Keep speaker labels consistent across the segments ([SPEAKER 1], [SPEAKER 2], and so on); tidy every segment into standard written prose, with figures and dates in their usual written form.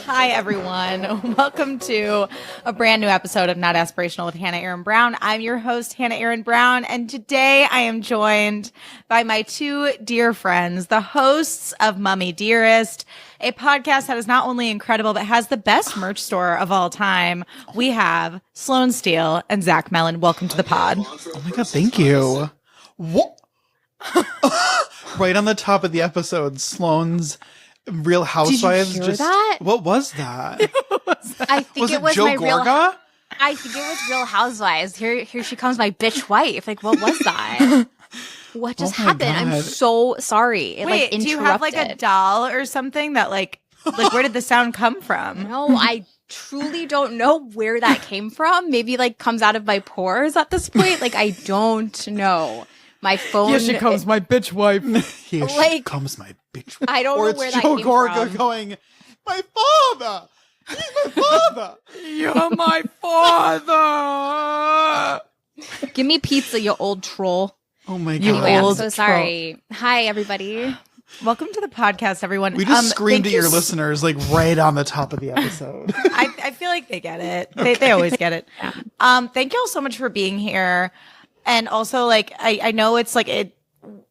[SPEAKER 1] Hi, everyone. Welcome to a brand new episode of Not Aspirational with Hannah Aaron Brown. I'm your host, Hannah Aaron Brown, and today I am joined by my two dear friends, the hosts of Mummy Dearest, a podcast that is not only incredible, but has the best merch store of all time. We have Sloane Steele and Zach Mellen. Welcome to the pod.
[SPEAKER 2] Oh my God, thank you. What? Right on the top of the episode, Sloane's Real Housewives.
[SPEAKER 3] Did you hear that?
[SPEAKER 2] What was that?
[SPEAKER 3] I think it was
[SPEAKER 2] Joe
[SPEAKER 3] my
[SPEAKER 2] Gorga?
[SPEAKER 3] I think it was Real Housewives. Here she comes, my bitch wife. Like, what was that? What just happened?
[SPEAKER 2] God.
[SPEAKER 3] I'm so sorry. It
[SPEAKER 1] Wait, do you have like a doll or something that like where did the sound come from?
[SPEAKER 3] No, I truly don't know where that came from. Maybe like comes out of my pores at this point. Like, I don't know. My phone.
[SPEAKER 1] Here she comes, my bitch wife.
[SPEAKER 2] Here she comes, my bitch wife.
[SPEAKER 3] I don't know where that
[SPEAKER 2] Joe
[SPEAKER 3] came
[SPEAKER 2] Gorga
[SPEAKER 3] from.
[SPEAKER 2] going, my father! He's my father!
[SPEAKER 1] You're my father!
[SPEAKER 3] Give me pizza, you old troll.
[SPEAKER 2] Oh my God.
[SPEAKER 3] Anyway, I'm
[SPEAKER 1] old
[SPEAKER 3] so sorry. Hi, everybody.
[SPEAKER 1] Welcome to the podcast, everyone.
[SPEAKER 2] We just screamed at your
[SPEAKER 1] listeners.
[SPEAKER 2] listeners like right on the top of the episode.
[SPEAKER 1] I feel like they get it. They always get it. Thank you all so much for being here. And also, like, I know it's like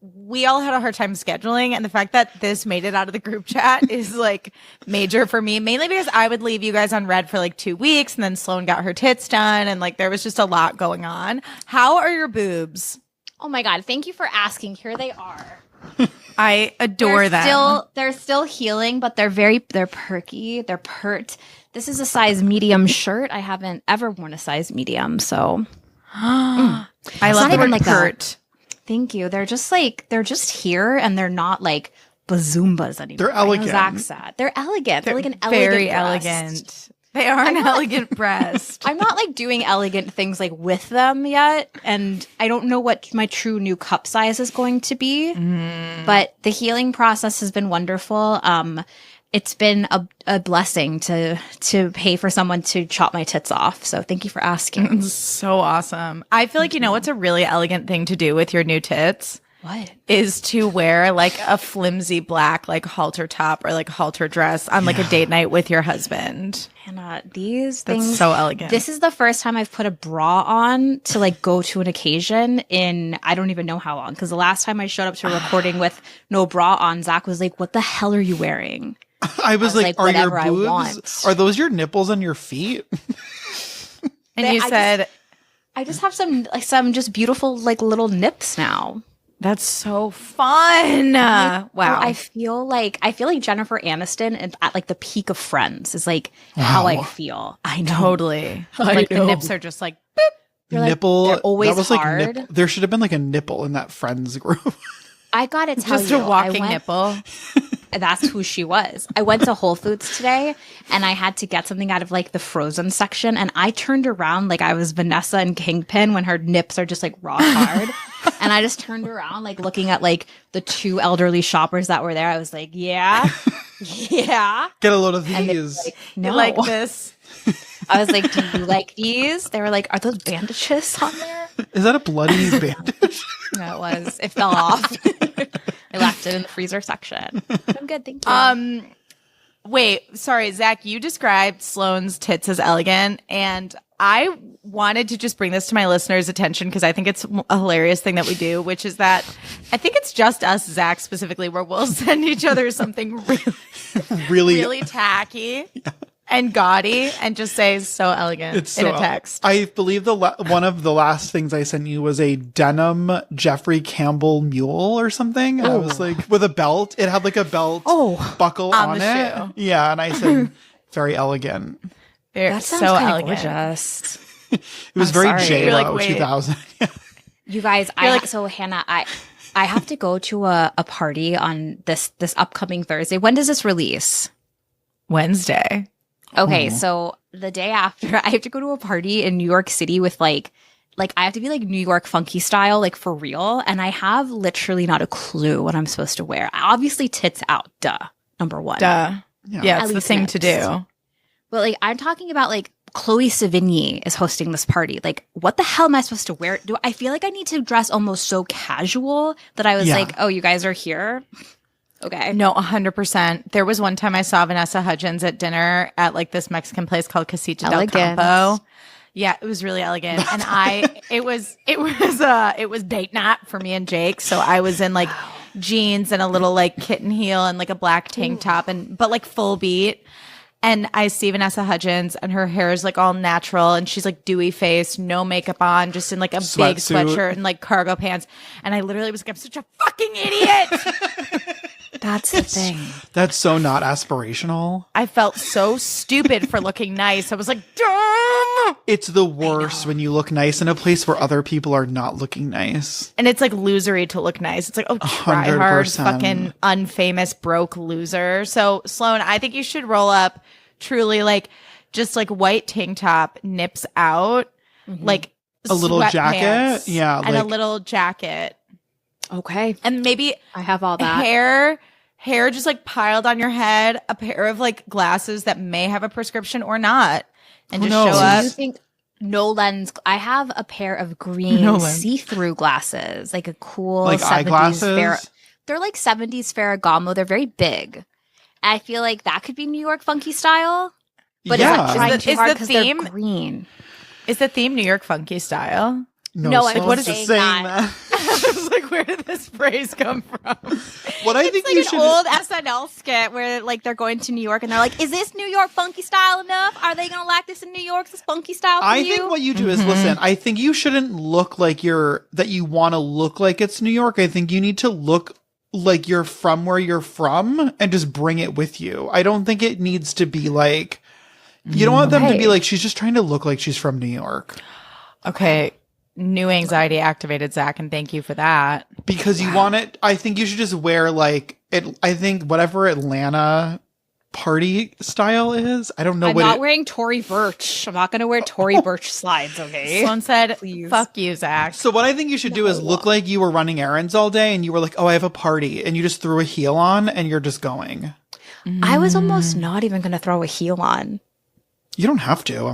[SPEAKER 1] we all had a hard time scheduling, and the fact that this made it out of the group chat is like major for me, mainly because I would leave you guys on red for like 2 weeks, and then Sloane got her tits done, and like there was just a lot going on. How are your boobs?
[SPEAKER 3] Oh my God. Thank you for asking. Here they are.
[SPEAKER 1] I adore them.
[SPEAKER 3] They're still healing, but they're perky. They're pert. This is a size medium shirt. I haven't ever worn a size medium, so.
[SPEAKER 1] I love
[SPEAKER 3] not
[SPEAKER 1] the
[SPEAKER 3] even
[SPEAKER 1] word
[SPEAKER 3] like
[SPEAKER 1] pert.
[SPEAKER 3] Thank you. They're just here, and they're not like bazoombas anymore.
[SPEAKER 2] They're elegant.
[SPEAKER 3] Zach said. They're elegant. They're like an elegant
[SPEAKER 1] Very
[SPEAKER 3] breast.
[SPEAKER 1] elegant. They are an elegant breast.
[SPEAKER 3] I'm not like doing elegant things like with them yet, and I don't know what my true new cup size is going to be. But the healing process has been wonderful. It's been a blessing to pay for someone to chop my tits off. So thank you for asking.
[SPEAKER 1] So awesome. I feel like, you know what's a really elegant thing to do with your new tits?
[SPEAKER 3] What?
[SPEAKER 1] Is to wear like a flimsy black like halter top or like halter dress on like a date night with your husband.
[SPEAKER 3] Hannah, these
[SPEAKER 1] That's
[SPEAKER 3] things.
[SPEAKER 1] so elegant.
[SPEAKER 3] This is the first time I've put a bra on to like go to an occasion in I don't even know how long. Because the last time I showed up to a recording with no bra on, Zach was like, "What the hell are you wearing?"
[SPEAKER 2] I was like, are your
[SPEAKER 3] "Whatever I
[SPEAKER 2] boobs?
[SPEAKER 3] want."
[SPEAKER 2] Are those your nipples on your feet?
[SPEAKER 1] and you said,
[SPEAKER 3] I just have some just beautiful like little nips now.
[SPEAKER 1] that's so fun. Wow.
[SPEAKER 3] I feel like Jennifer Aniston at like the peak of Friends is like how I feel. I know.
[SPEAKER 1] Totally.
[SPEAKER 2] I
[SPEAKER 1] Like the
[SPEAKER 2] know.
[SPEAKER 1] nips are just like,
[SPEAKER 3] They're like-
[SPEAKER 2] Nipple.
[SPEAKER 3] they're always
[SPEAKER 2] that was
[SPEAKER 3] hard.
[SPEAKER 2] like there should have been like a nipple in that Friends group.
[SPEAKER 3] I gotta tell
[SPEAKER 1] just
[SPEAKER 3] you,
[SPEAKER 1] a walking
[SPEAKER 3] I went,
[SPEAKER 1] nipple.
[SPEAKER 3] That's who she was. I went to Whole Foods today and I had to get something out of like the frozen section, and I turned around like I was Vanessa and Kingpin when her nips are just like rock hard. And I just turned around like looking at like the two elderly shoppers that were there. I was like, yeah.
[SPEAKER 2] Get a load of
[SPEAKER 3] And they were
[SPEAKER 2] these.
[SPEAKER 3] like, no.
[SPEAKER 1] You like this?
[SPEAKER 3] I was like, do you like these? They were like, are those bandages on there?
[SPEAKER 2] Is that a bloody bandage?
[SPEAKER 3] No, it was. It fell off. I left it in the freezer section. I'm good, thank you.
[SPEAKER 1] Wait, sorry, Zach, you described Sloane's tits as elegant, and I wanted to just bring this to my listeners' attention because I think it's a hilarious thing that we do, which is that I think it's just us, Zach specifically, where we'll send each other something really tacky and gaudy and just say so elegant in a text.
[SPEAKER 2] I believe one of the last things I sent you was a denim Jeffrey Campbell mule or something. And I was like, with a belt. It had like a belt buckle on
[SPEAKER 1] the
[SPEAKER 2] it.
[SPEAKER 1] shoe.
[SPEAKER 2] Yeah, and I said, very elegant.
[SPEAKER 3] That sounds
[SPEAKER 1] so
[SPEAKER 3] kind of
[SPEAKER 1] elegant.
[SPEAKER 3] gorgeous.
[SPEAKER 2] It was
[SPEAKER 3] I'm
[SPEAKER 2] very
[SPEAKER 3] sorry.
[SPEAKER 2] J-Lo,
[SPEAKER 1] You're like, wait.
[SPEAKER 2] 2000.
[SPEAKER 3] You guys, so Hannah, I have to go to a party on this upcoming Thursday. When does this release?
[SPEAKER 1] Wednesday.
[SPEAKER 3] Okay, so the day after, I have to go to a party in New York City with like I have to be like New York funky style, like for real. And I have literally not a clue what I'm supposed to wear. Obviously, tits out, duh. Number one.
[SPEAKER 1] Duh. Yeah, it's
[SPEAKER 3] At
[SPEAKER 1] the
[SPEAKER 3] least
[SPEAKER 1] thing to
[SPEAKER 3] nips.
[SPEAKER 1] do.
[SPEAKER 3] But like, I'm talking about like Chloe Sevigny is hosting this party. Like, what the hell am I supposed to wear? I feel like I need to dress almost so casual that I was like, oh, you guys are here? Okay.
[SPEAKER 1] No, 100%. There was one time I saw Vanessa Hudgens at dinner at like this Mexican place called Casita del
[SPEAKER 3] Elegant.
[SPEAKER 1] Campo. Yeah, it was really elegant. And it was date night for me and Jake. So I was in like jeans and a little like kitten heel and like a black tank top but like full beat. And I see Vanessa Hudgens and her hair is like all natural and she's like dewy faced, no makeup on, just in like a big sweatshirt and like cargo pants. And I literally was like, I'm such a fucking idiot.
[SPEAKER 3] That's the thing.
[SPEAKER 2] That's so not aspirational.
[SPEAKER 1] I felt so stupid for looking nice. I was like, dumb.
[SPEAKER 2] It's the worst when you look nice in a place where other people are not looking nice.
[SPEAKER 1] And it's like losery to look nice. It's like, oh, try hard,
[SPEAKER 2] 100%.
[SPEAKER 1] fucking unfamous, broke loser. So, Sloane, I think you should roll up truly like just like white tank top, nips out, like
[SPEAKER 2] A little jacket.
[SPEAKER 1] sweatpants,
[SPEAKER 2] Yeah.
[SPEAKER 1] and a little jacket.
[SPEAKER 3] Okay.
[SPEAKER 1] And maybe
[SPEAKER 3] I have all that.
[SPEAKER 1] hair just like piled on your head, a pair of like glasses that may have a prescription or not, and
[SPEAKER 2] Who
[SPEAKER 1] just
[SPEAKER 2] knows?
[SPEAKER 1] show
[SPEAKER 3] Do
[SPEAKER 1] up.
[SPEAKER 3] you think no lens? I have a pair of green
[SPEAKER 2] No lens.
[SPEAKER 3] see-through glasses, like a cool
[SPEAKER 2] Like
[SPEAKER 3] 70s
[SPEAKER 2] eyeglasses?
[SPEAKER 3] They're like 70s Ferragamo. They're very big. I feel like that could be New York funky style, but
[SPEAKER 2] Yeah.
[SPEAKER 3] it's not trying
[SPEAKER 1] Is the-
[SPEAKER 3] too
[SPEAKER 1] is
[SPEAKER 3] hard
[SPEAKER 1] the
[SPEAKER 3] because they're
[SPEAKER 1] theme-
[SPEAKER 3] green.
[SPEAKER 1] Is the theme New York funky style?
[SPEAKER 3] No,
[SPEAKER 2] so
[SPEAKER 3] I'm
[SPEAKER 2] what
[SPEAKER 3] just
[SPEAKER 2] is
[SPEAKER 3] saying that.
[SPEAKER 1] I was like, where did this phrase come from?
[SPEAKER 2] What I
[SPEAKER 3] It's
[SPEAKER 2] think
[SPEAKER 3] like
[SPEAKER 2] you
[SPEAKER 3] an
[SPEAKER 2] should
[SPEAKER 3] old SNL skit where like they're going to New York and they're like, "Is this New York funky style enough? Are they gonna like this in New York? Is this funky style for
[SPEAKER 2] I
[SPEAKER 3] you?"
[SPEAKER 2] think what you do is listen, I think you shouldn't look like that you want to look like it's New York. I think you need to look like you're from where you're from and just bring it with you. I don't think it needs to be like, you don't want them to be like, she's just trying to look like she's from New York.
[SPEAKER 1] Okay, new anxiety activated, Zach, and thank you for that.
[SPEAKER 2] Because you want it, I think you should just wear like it. I think whatever Atlanta party style is. I don't know
[SPEAKER 3] I'm
[SPEAKER 2] what
[SPEAKER 3] not
[SPEAKER 2] it,
[SPEAKER 3] wearing Tory Burch. I'm not gonna wear Tory Burch slides. Okay.
[SPEAKER 1] Sloane said,
[SPEAKER 3] Please.
[SPEAKER 1] fuck you, Zach.
[SPEAKER 2] So what I think you should do is look like you were running errands all day and you were like, oh, I have a party, and you just threw a heel on and you're just going.
[SPEAKER 3] I was almost not even gonna throw a heel on.
[SPEAKER 2] You don't have to.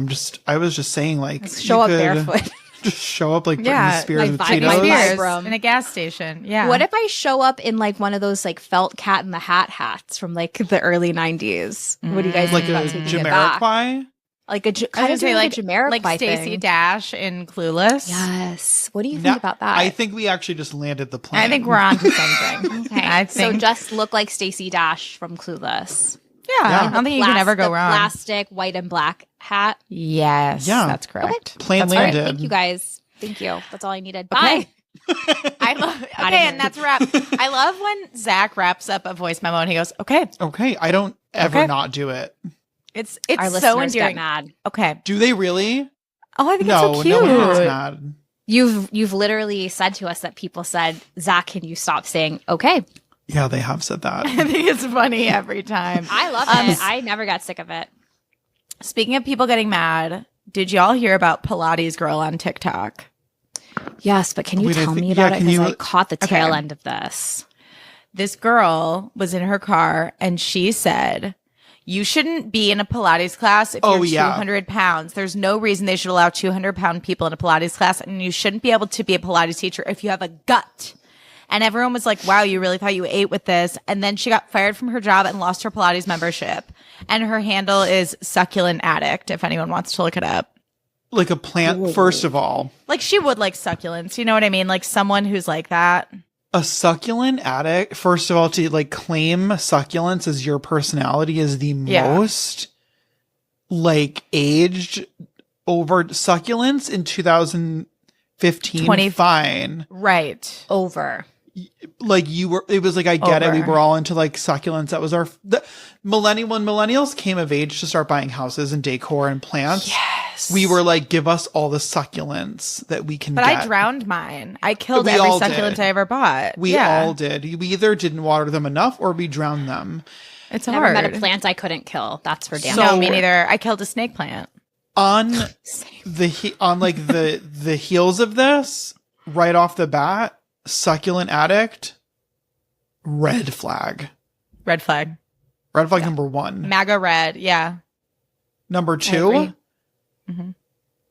[SPEAKER 2] I was just saying, like,
[SPEAKER 3] Show
[SPEAKER 2] you
[SPEAKER 3] up
[SPEAKER 2] could
[SPEAKER 3] barefoot.
[SPEAKER 2] Just show up like Britney
[SPEAKER 1] Yeah,
[SPEAKER 2] Spears
[SPEAKER 3] like
[SPEAKER 2] with
[SPEAKER 3] Britney
[SPEAKER 2] Cheetos.
[SPEAKER 3] Spears.
[SPEAKER 1] Spears in a gas station. Yeah.
[SPEAKER 3] What if I show up in like one of those like felt Cat in the Hat hats from like the early 90s? What do you guys
[SPEAKER 2] Like
[SPEAKER 3] think
[SPEAKER 2] a
[SPEAKER 3] about taking it back?
[SPEAKER 2] Jamiroquai?
[SPEAKER 3] Like a
[SPEAKER 1] I
[SPEAKER 3] kind
[SPEAKER 1] would
[SPEAKER 3] of
[SPEAKER 1] say
[SPEAKER 3] like a Jamiroquai
[SPEAKER 1] like Stacey
[SPEAKER 3] thing.
[SPEAKER 1] Dash in Clueless.
[SPEAKER 3] Yes. What do you
[SPEAKER 2] No,
[SPEAKER 3] think about that?
[SPEAKER 2] I think we actually just landed the plane.
[SPEAKER 1] I think we're on to something.
[SPEAKER 3] Okay.
[SPEAKER 1] I
[SPEAKER 3] So
[SPEAKER 1] think.
[SPEAKER 3] just look like Stacey Dash from Clueless.
[SPEAKER 1] Yeah, I don't think you can ever go
[SPEAKER 3] the
[SPEAKER 1] wrong.
[SPEAKER 3] Plastic white and black hat.
[SPEAKER 1] Yes,
[SPEAKER 2] Yeah.
[SPEAKER 1] that's correct.
[SPEAKER 2] plane
[SPEAKER 1] That's
[SPEAKER 2] landed.
[SPEAKER 1] right.
[SPEAKER 3] Thank you guys. Thank you. That's all I needed.
[SPEAKER 1] Okay.
[SPEAKER 3] Bye.
[SPEAKER 1] I love.
[SPEAKER 3] Outta
[SPEAKER 1] Okay,
[SPEAKER 3] here.
[SPEAKER 1] and that's a wrap. I love when Zach wraps up a voice memo and he goes, "Okay,
[SPEAKER 2] Okay, I don't ever
[SPEAKER 1] Okay.
[SPEAKER 2] not do it.
[SPEAKER 1] it's
[SPEAKER 3] Our
[SPEAKER 1] so
[SPEAKER 3] listeners get
[SPEAKER 1] endearing."
[SPEAKER 3] mad.
[SPEAKER 1] Okay.
[SPEAKER 2] Do they really?
[SPEAKER 1] Oh, I think
[SPEAKER 2] No,
[SPEAKER 1] it's so cute.
[SPEAKER 2] no one gets mad.
[SPEAKER 3] You've literally said to us that people said, "Zach, can you stop saying okay?"
[SPEAKER 2] Yeah, they have said that.
[SPEAKER 1] I think it's funny every time.
[SPEAKER 3] I love it. I never got sick of it.
[SPEAKER 1] Speaking of people getting mad, did y'all hear about Pilates girl on TikTok?
[SPEAKER 3] Yes, but can you
[SPEAKER 2] Wait, I
[SPEAKER 3] tell
[SPEAKER 2] think-
[SPEAKER 3] me
[SPEAKER 2] yeah,
[SPEAKER 3] about it?
[SPEAKER 2] can
[SPEAKER 3] Because
[SPEAKER 2] you-
[SPEAKER 3] I caught the tail
[SPEAKER 1] Okay.
[SPEAKER 3] end of this.
[SPEAKER 1] This girl was in her car and she said, "You shouldn't be in a Pilates class if
[SPEAKER 2] Oh,
[SPEAKER 1] you're
[SPEAKER 2] yeah.
[SPEAKER 1] 200 pounds. There's no reason they should allow 200-pound people in a Pilates class, and you shouldn't be able to be a Pilates teacher if you have a gut." And everyone was like, wow, you really thought you ate with this. And then she got fired from her job and lost her Pilates membership. And her handle is Succulent Addict, if anyone wants to look it up.
[SPEAKER 2] Like a plant, first of all.
[SPEAKER 1] Like, she would like succulents. You know what I mean? Like someone who's like that.
[SPEAKER 2] A succulent addict, first of all, to like claim succulents as your personality is the
[SPEAKER 1] Yeah.
[SPEAKER 2] most like aged over succulents in 2015.
[SPEAKER 1] 20
[SPEAKER 2] fine.
[SPEAKER 1] Right.
[SPEAKER 3] Over.
[SPEAKER 2] Like it was like, I get it. We
[SPEAKER 1] Over.
[SPEAKER 2] were all into like succulents. That was when millennials came of age to start buying houses and decor and plants.
[SPEAKER 1] Yes.
[SPEAKER 2] We were like, give us all the succulents that we can
[SPEAKER 1] But
[SPEAKER 2] get.
[SPEAKER 1] I drowned mine. I killed
[SPEAKER 2] We
[SPEAKER 1] every
[SPEAKER 2] all
[SPEAKER 1] succulent
[SPEAKER 2] did.
[SPEAKER 1] I ever bought.
[SPEAKER 2] We
[SPEAKER 1] Yeah.
[SPEAKER 2] all did. We either didn't water them enough or we drowned them.
[SPEAKER 1] It's
[SPEAKER 3] Never
[SPEAKER 1] hard.
[SPEAKER 3] met a plant I couldn't kill. That's for damn
[SPEAKER 2] So-
[SPEAKER 1] No,
[SPEAKER 3] sure.
[SPEAKER 1] me neither. I killed a snake plant.
[SPEAKER 2] On the heels of this, right off the bat, succulent addict, red flag.
[SPEAKER 1] Red flag.
[SPEAKER 2] Red flag number 1.
[SPEAKER 1] MAGA red. Yeah.
[SPEAKER 2] Number
[SPEAKER 1] agree.
[SPEAKER 2] 2,
[SPEAKER 1] Mhm.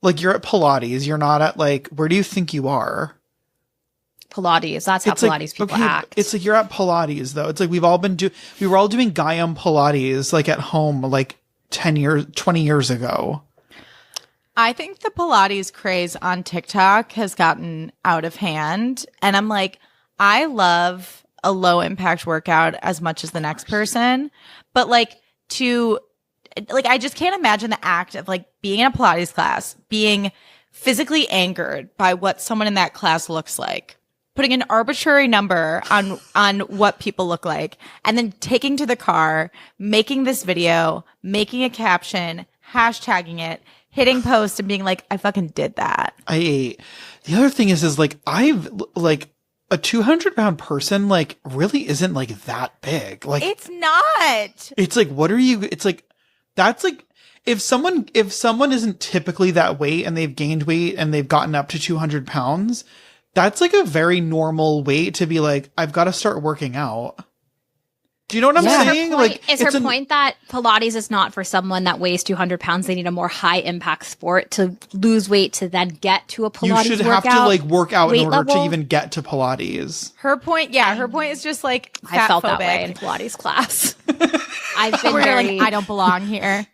[SPEAKER 2] like you're at Pilates, you're not at like, where do you think you are?
[SPEAKER 3] Pilates. That's how
[SPEAKER 2] It's like,
[SPEAKER 3] Pilates people
[SPEAKER 2] okay,
[SPEAKER 3] act.
[SPEAKER 2] it's like you're at Pilates though. It's like we were all doing Gaiam Pilates like at home like 20 years ago.
[SPEAKER 1] I think the Pilates craze on TikTok has gotten out of hand. And I'm like, I love a low impact workout as much as the next person. But I just can't imagine the act of like being in a Pilates class, being physically angered by what someone in that class looks like, putting an arbitrary number on what people look like, and then taking to the car, making this video, making a caption, hashtagging it, hitting post and being like, I fucking did that.
[SPEAKER 2] The other thing is like I've like a 200-pound person like really isn't like that big. Like
[SPEAKER 1] It's not.
[SPEAKER 2] it's like, what are you? It's like, that's like, if someone isn't typically that weight and they've gained weight and they've gotten up to 200 pounds, that's like a very normal weight to be like, I've got to start working out. Do you know what I'm saying?
[SPEAKER 3] Is her point that Pilates is not for someone that weighs 200 pounds? They need a more high impact sport to lose weight to then get to a Pilates
[SPEAKER 2] you should
[SPEAKER 3] workout,
[SPEAKER 2] have to like work out in
[SPEAKER 3] weight
[SPEAKER 2] order to
[SPEAKER 3] level?
[SPEAKER 2] even get to Pilates.
[SPEAKER 1] Her point is just like
[SPEAKER 3] I felt that way in
[SPEAKER 1] fat-phobic.
[SPEAKER 3] Pilates class. I've been
[SPEAKER 1] Where you're
[SPEAKER 3] very.
[SPEAKER 1] like, I don't belong here.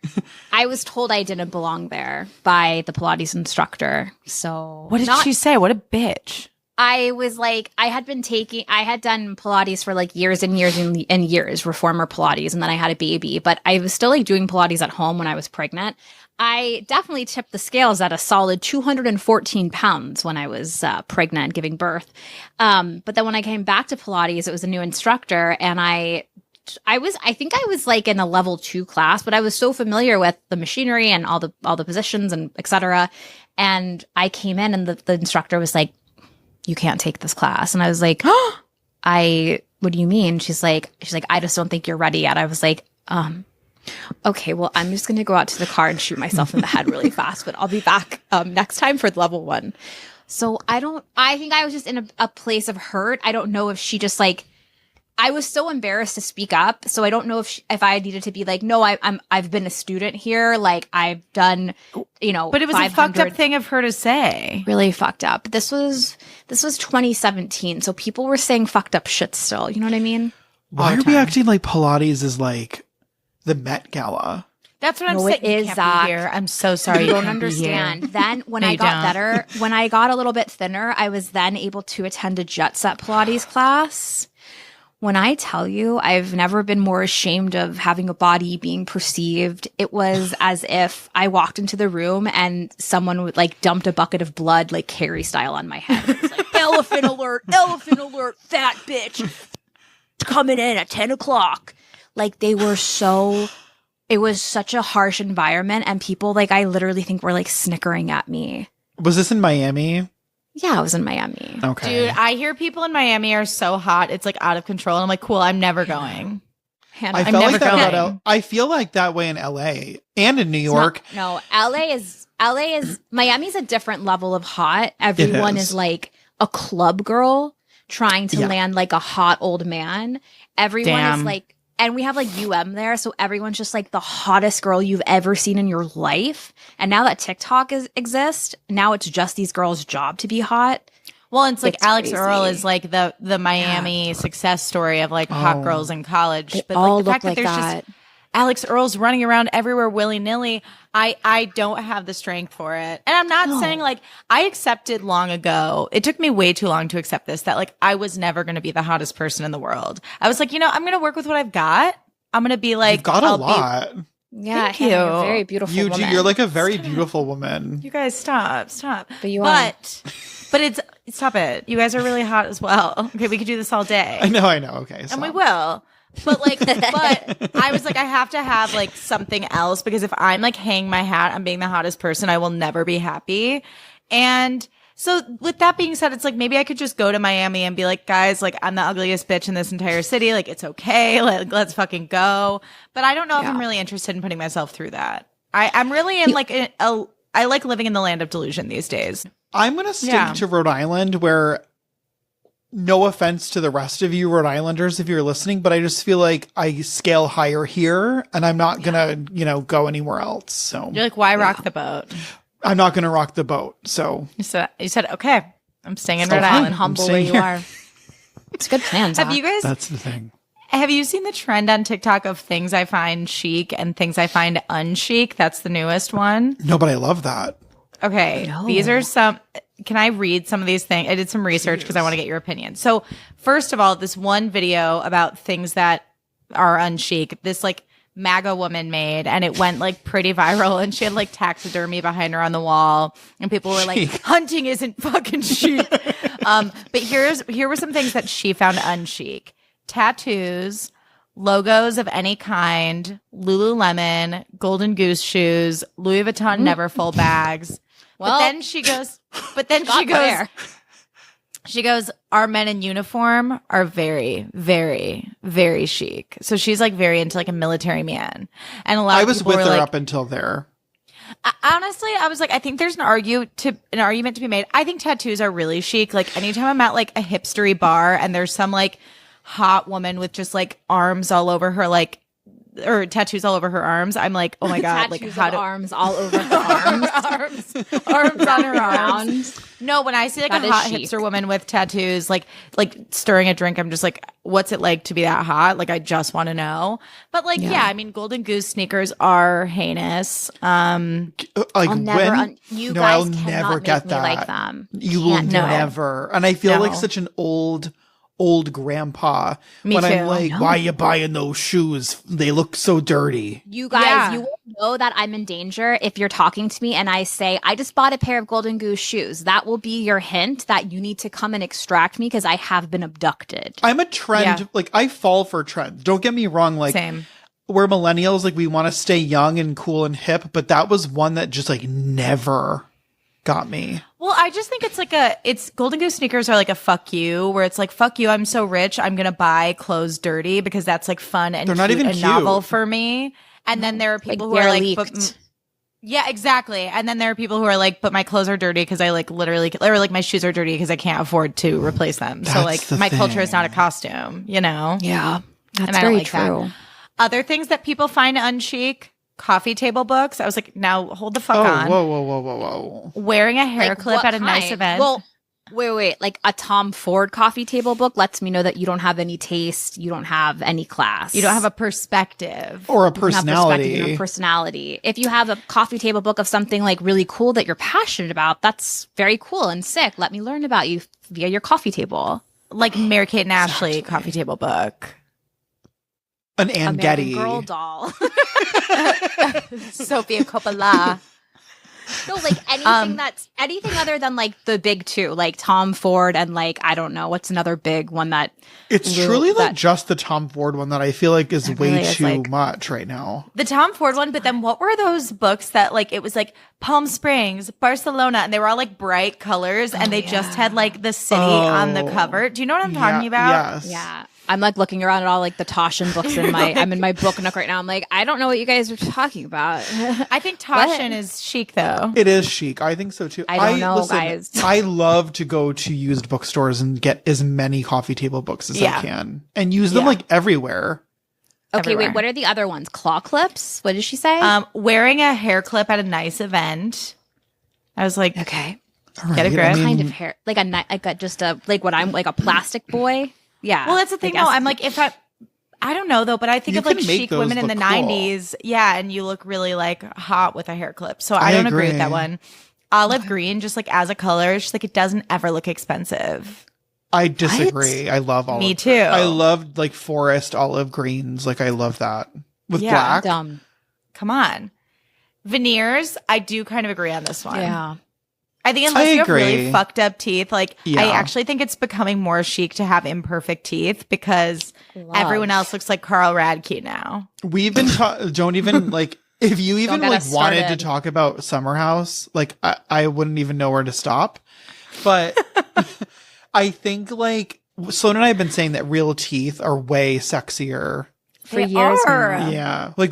[SPEAKER 3] I was told I didn't belong there by the Pilates instructor. So
[SPEAKER 1] What did she say? What a bitch.
[SPEAKER 3] I was like, I had done Pilates for like years and years and years, reformer Pilates, and then I had a baby, but I was still like doing Pilates at home when I was pregnant. I definitely tipped the scales at a solid 214 pounds when I was pregnant, giving birth. But then when I came back to Pilates, it was a new instructor, and I think I was like in a level 2 class, but I was so familiar with the machinery and all the positions and etc. And I came in, and the instructor was like, you can't take this class. And I was like, what do you mean? She's like, I just don't think you're ready yet. I was like, okay, well, I'm just going to go out to the car and shoot myself in the head really fast, but I'll be back next time for level 1. So I think I was just in a place of hurt. I don't know if she just like, I was so embarrassed to speak up. So I don't know if I needed to be like, no, I've been a student here. Like I've done,
[SPEAKER 1] But it was a fucked up thing of her to say.
[SPEAKER 3] Really fucked up. This was 2017. So people were saying fucked up shit still. You know what I mean?
[SPEAKER 2] Why are we acting like Pilates is like the Met Gala?
[SPEAKER 1] That's what I'm
[SPEAKER 3] No,
[SPEAKER 1] saying.
[SPEAKER 3] it
[SPEAKER 1] You
[SPEAKER 3] is,
[SPEAKER 1] can't
[SPEAKER 3] Zach.
[SPEAKER 1] be here. I'm so sorry.
[SPEAKER 3] You
[SPEAKER 1] You
[SPEAKER 3] don't
[SPEAKER 1] can't be here.
[SPEAKER 3] understand. Then when
[SPEAKER 1] No,
[SPEAKER 3] I
[SPEAKER 1] you
[SPEAKER 3] got
[SPEAKER 1] don't.
[SPEAKER 3] better, when I got a little bit thinner, I was then able to attend a jet set Pilates class. When I tell you, I've never been more ashamed of having a body being perceived. It was as if I walked into the room and someone would like dumped a bucket of blood, like Carrie style, on my head. It was like, elephant alert, fat bitch coming in at 10 o'clock. Like they were it was such a harsh environment, and people like, I literally think were like snickering at me.
[SPEAKER 2] Was this in Miami?
[SPEAKER 3] Yeah, I was in Miami.
[SPEAKER 2] Okay.
[SPEAKER 1] Dude, I hear people in Miami are so hot. It's like out of control. And I'm like, cool, I'm never going.
[SPEAKER 3] Hannah,
[SPEAKER 2] I
[SPEAKER 1] I'm
[SPEAKER 2] felt
[SPEAKER 1] never
[SPEAKER 2] like that
[SPEAKER 1] going.
[SPEAKER 2] about I feel like that way in LA and in New York.
[SPEAKER 3] No, LA is Miami's a different level of hot. Everyone is like a club girl trying to land like a hot old man. Everyone is like, and we have like UM there, so everyone's just like the hottest girl you've ever seen in your life. And now that TikTok exists, now it's just these girls' job to be hot.
[SPEAKER 1] Well, it's like Alex
[SPEAKER 3] crazy.
[SPEAKER 1] Earl is like the Miami success story of like hot girls in college.
[SPEAKER 3] They
[SPEAKER 1] But
[SPEAKER 3] all
[SPEAKER 1] like the fact
[SPEAKER 3] look
[SPEAKER 1] that
[SPEAKER 3] like
[SPEAKER 1] there's
[SPEAKER 3] that.
[SPEAKER 1] just Alex Earl's running around everywhere willy-nilly, I don't have the strength for it. And I'm not saying like I accepted long ago. It took me way too long to accept this, that like I was never going to be the hottest person in the world. I was like, I'm going to work with what I've got. I'm going to be like,
[SPEAKER 2] You've got a lot.
[SPEAKER 3] Yeah,
[SPEAKER 1] Thank
[SPEAKER 3] Hannah, you're a
[SPEAKER 1] you.
[SPEAKER 3] very beautiful woman.
[SPEAKER 2] You're like a very beautiful woman.
[SPEAKER 1] You guys stop.
[SPEAKER 3] But you are.
[SPEAKER 1] But it's stop it. You guys are really hot as well. Okay, we could do this all day.
[SPEAKER 2] I know. Okay.
[SPEAKER 1] And
[SPEAKER 2] stop.
[SPEAKER 1] we will. But like, but I was like, I have to have like something else, because if I'm like hanging my hat on being the hottest person, I will never be happy. And So with that being said, it's like maybe I could just go to Miami and be like, guys, like I'm the ugliest bitch in this entire city. Like it's okay. Like, let's fucking go. But I don't know if I'm really interested in putting myself through that. I'm really in like I like living in the land of delusion these days.
[SPEAKER 2] I'm going to stick to Rhode Island, where no offense to the rest of you Rhode Islanders if you're listening, but I just feel like I scale higher here and I'm not going to, go anywhere else. So
[SPEAKER 1] You're like, why rock the boat?
[SPEAKER 2] I'm not going to rock the boat. So
[SPEAKER 1] You said, okay, I'm staying in Rhode Island.
[SPEAKER 3] Humble where you are. It's a good plan, Zach.
[SPEAKER 1] Have you guys,
[SPEAKER 2] that's the thing.
[SPEAKER 1] have you seen the trend on TikTok of things I find chic and things I find unchic? That's the newest one.
[SPEAKER 2] No, but I love that.
[SPEAKER 1] Okay.
[SPEAKER 3] No.
[SPEAKER 1] These are some, can I read some of these things? I did some research because I want to get your opinion. So first of all, this one video about things that are unchic, this like MAGA woman made, and it went like pretty viral, and she had like taxidermy behind her on the wall, and people were like, hunting isn't fucking chic. But here were some things that she found unchic: tattoos, logos of any kind, Lululemon, Golden Goose shoes, Louis Vuitton Neverfull bags.
[SPEAKER 3] Well,
[SPEAKER 1] but then she goes, our men in uniform are very, very, very chic. So she's like very into like a military man. And a lot
[SPEAKER 2] I
[SPEAKER 1] of
[SPEAKER 2] was
[SPEAKER 1] people
[SPEAKER 2] with
[SPEAKER 1] were
[SPEAKER 2] her
[SPEAKER 1] like,
[SPEAKER 2] up until there.
[SPEAKER 1] honestly, I was like, I think there's an argument to be made. I think tattoos are really chic. Like anytime I'm at like a hipstery bar and there's some like hot woman with just like arms all over her, like, or tattoos all over her arms, I'm like, oh my God, like how do
[SPEAKER 3] arms all over her arms.
[SPEAKER 1] arms on her arms. No, when I see like
[SPEAKER 3] That
[SPEAKER 1] a
[SPEAKER 3] is
[SPEAKER 1] hot
[SPEAKER 3] chic.
[SPEAKER 1] hipster woman with tattoos, like stirring a drink, I'm just like, what's it like to be that hot? Like I just want to know. But like, yeah, I mean, Golden Goose sneakers are heinous.
[SPEAKER 2] Like
[SPEAKER 3] I'll never.
[SPEAKER 2] when?
[SPEAKER 3] You
[SPEAKER 2] No,
[SPEAKER 3] guys
[SPEAKER 2] I'll
[SPEAKER 3] cannot
[SPEAKER 2] never
[SPEAKER 3] make
[SPEAKER 2] get
[SPEAKER 3] me
[SPEAKER 2] that.
[SPEAKER 3] like them.
[SPEAKER 2] You will
[SPEAKER 3] Can't, no.
[SPEAKER 2] never. And I feel
[SPEAKER 1] No.
[SPEAKER 2] like such an old grandpa
[SPEAKER 1] Me
[SPEAKER 2] when
[SPEAKER 1] too.
[SPEAKER 2] I'm like, why are you buying those shoes? They look so dirty.
[SPEAKER 3] You guys,
[SPEAKER 1] Yeah.
[SPEAKER 3] you will know that I'm in danger if you're talking to me and I say, I just bought a pair of Golden Goose shoes. That will be your hint that you need to come and extract me because I have been abducted.
[SPEAKER 2] I'm a trend.
[SPEAKER 1] Yeah.
[SPEAKER 2] Like I fall for trends. Don't get me wrong. Like
[SPEAKER 1] Same.
[SPEAKER 2] we're millennials. Like we want to stay young and cool and hip, but that was one that just like never got me.
[SPEAKER 1] Well, I just think it's Golden Goose sneakers are like a fuck you, where it's like, fuck you, I'm so rich, I'm going to buy clothes dirty because that's like fun and
[SPEAKER 2] They're not
[SPEAKER 1] cute
[SPEAKER 2] even
[SPEAKER 1] and
[SPEAKER 2] cute.
[SPEAKER 1] novel for me. And then there are people who are like,
[SPEAKER 3] leaked.
[SPEAKER 1] yeah, exactly. And then there are people who are like, but my clothes are dirty because I like literally, or like my shoes are dirty because I can't afford to replace them. So
[SPEAKER 2] That's
[SPEAKER 1] like
[SPEAKER 2] the
[SPEAKER 1] my culture is
[SPEAKER 2] thing.
[SPEAKER 1] not a costume, you know?
[SPEAKER 3] Yeah, that's
[SPEAKER 1] And I don't
[SPEAKER 3] very
[SPEAKER 1] like that.
[SPEAKER 3] true.
[SPEAKER 1] Other things that people find unchic, coffee table books. I was like, now hold the fuck
[SPEAKER 2] Oh,
[SPEAKER 1] on.
[SPEAKER 2] whoa.
[SPEAKER 1] Wearing a hair
[SPEAKER 3] Like,
[SPEAKER 1] clip
[SPEAKER 3] what
[SPEAKER 1] at a nice
[SPEAKER 3] kind?
[SPEAKER 1] event.
[SPEAKER 3] Well, wait. Like a Tom Ford coffee table book lets me know that you don't have any taste, you don't have any class.
[SPEAKER 1] you don't have a perspective.
[SPEAKER 2] Or a
[SPEAKER 3] You don't have perspective, you
[SPEAKER 2] personality.
[SPEAKER 3] don't personality. If you have a coffee table book of something like really cool that you're passionate about, that's very cool and sick. Let me learn about you via your coffee table.
[SPEAKER 1] Like Mary Kate and Ashley coffee table book.
[SPEAKER 2] An Ann
[SPEAKER 3] American
[SPEAKER 2] Getty.
[SPEAKER 3] Girl doll.
[SPEAKER 1] Sophia Coppola.
[SPEAKER 3] No, like anything other than like the big two, like Tom Ford and like I don't know what's another big one that
[SPEAKER 2] It's truly like just the Tom Ford one that I feel like is way
[SPEAKER 3] really is,
[SPEAKER 2] too
[SPEAKER 3] like-
[SPEAKER 2] much right now.
[SPEAKER 1] The Tom Ford one, but then what were those books that like it was like Palm Springs, Barcelona, and they were all like bright colors and they just had like the city on the cover. Do you know what I'm talking about?
[SPEAKER 2] Yes.
[SPEAKER 3] yeah. I'm like looking around at all like the Toshin books in my I'm in my book nook right now. I'm like, I don't know what you guys are talking about.
[SPEAKER 1] I think Toshin is chic though.
[SPEAKER 2] It is chic. I think so too.
[SPEAKER 3] I don't know, guys.
[SPEAKER 2] I love to go to used bookstores and get as many coffee table books as
[SPEAKER 1] Yeah.
[SPEAKER 2] I can and use them
[SPEAKER 1] Yeah.
[SPEAKER 2] like everywhere.
[SPEAKER 3] Okay,
[SPEAKER 1] Everywhere.
[SPEAKER 3] wait, what are the other ones? Claw clips? What did she say?
[SPEAKER 1] Wearing a hair clip at a nice event. I was like,
[SPEAKER 3] okay.
[SPEAKER 2] All
[SPEAKER 1] Get a
[SPEAKER 2] right,
[SPEAKER 1] grip.
[SPEAKER 2] I mean,
[SPEAKER 3] Kind of hair like just a like what I'm like a plastic boy. Yeah.
[SPEAKER 1] well, that's the thing though. I'm like, if I don't know though, but I think
[SPEAKER 2] You
[SPEAKER 1] of like
[SPEAKER 2] can make
[SPEAKER 1] chic
[SPEAKER 2] those
[SPEAKER 1] women in the
[SPEAKER 2] look cool.
[SPEAKER 1] 90s. Yeah. And you look really like hot with a hair clip. So I
[SPEAKER 2] I
[SPEAKER 1] don't agree with that
[SPEAKER 2] agree.
[SPEAKER 1] one. Olive green, just like as a color, she's like, it doesn't ever look expensive.
[SPEAKER 2] I disagree. I love olive.
[SPEAKER 1] Me too.
[SPEAKER 2] I love like forest olive greens. Like I love that with
[SPEAKER 1] Yeah,
[SPEAKER 2] black.
[SPEAKER 3] dumb.
[SPEAKER 1] Come on. Veneers, I do kind of agree on this one.
[SPEAKER 3] Yeah.
[SPEAKER 1] I think unless you have really
[SPEAKER 2] agree.
[SPEAKER 1] fucked up teeth, like
[SPEAKER 2] Yeah.
[SPEAKER 1] I actually think it's becoming more chic to have imperfect teeth because everyone else looks like Carl Radke now.
[SPEAKER 2] We've been don't even like if you even
[SPEAKER 3] get
[SPEAKER 2] like
[SPEAKER 3] us
[SPEAKER 2] wanted to
[SPEAKER 3] started.
[SPEAKER 2] talk about Summer House, like I wouldn't even know where to stop. But I think like Sloane and I have been saying that real teeth are way sexier.
[SPEAKER 3] For years now.
[SPEAKER 2] Yeah. Like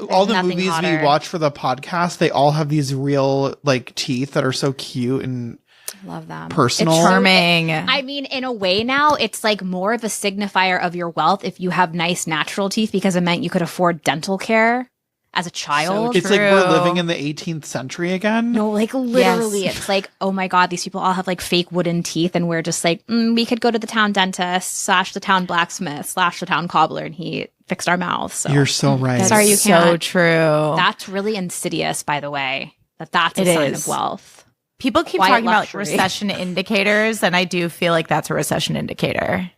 [SPEAKER 2] all the
[SPEAKER 3] nothing
[SPEAKER 2] movies
[SPEAKER 3] hotter.
[SPEAKER 2] we watch for the podcast, they all have these real like teeth that are so cute and
[SPEAKER 3] Love them.
[SPEAKER 2] personal.
[SPEAKER 3] It's
[SPEAKER 1] Charming.
[SPEAKER 3] I mean, in a way now, it's like more of a signifier of your wealth if you have nice natural teeth because it meant you could afford dental care as a child.
[SPEAKER 2] It's like we're
[SPEAKER 1] True.
[SPEAKER 2] living in the 18th century again.
[SPEAKER 3] No, like literally, It's like, oh my God, these people all have like fake wooden teeth, and we're just like, we could go to the town dentist / the town blacksmith / the town cobbler, and he fixed our mouths. So
[SPEAKER 2] You're so right.
[SPEAKER 3] Sorry, you
[SPEAKER 1] so
[SPEAKER 3] can't.
[SPEAKER 1] true.
[SPEAKER 3] That's really insidious, by the way. That's a
[SPEAKER 1] It
[SPEAKER 3] sign
[SPEAKER 1] is.
[SPEAKER 3] of wealth.
[SPEAKER 1] People keep
[SPEAKER 3] Quiet
[SPEAKER 1] talking about
[SPEAKER 3] luxury.
[SPEAKER 1] recession indicators, and I do feel like that's a recession indicator.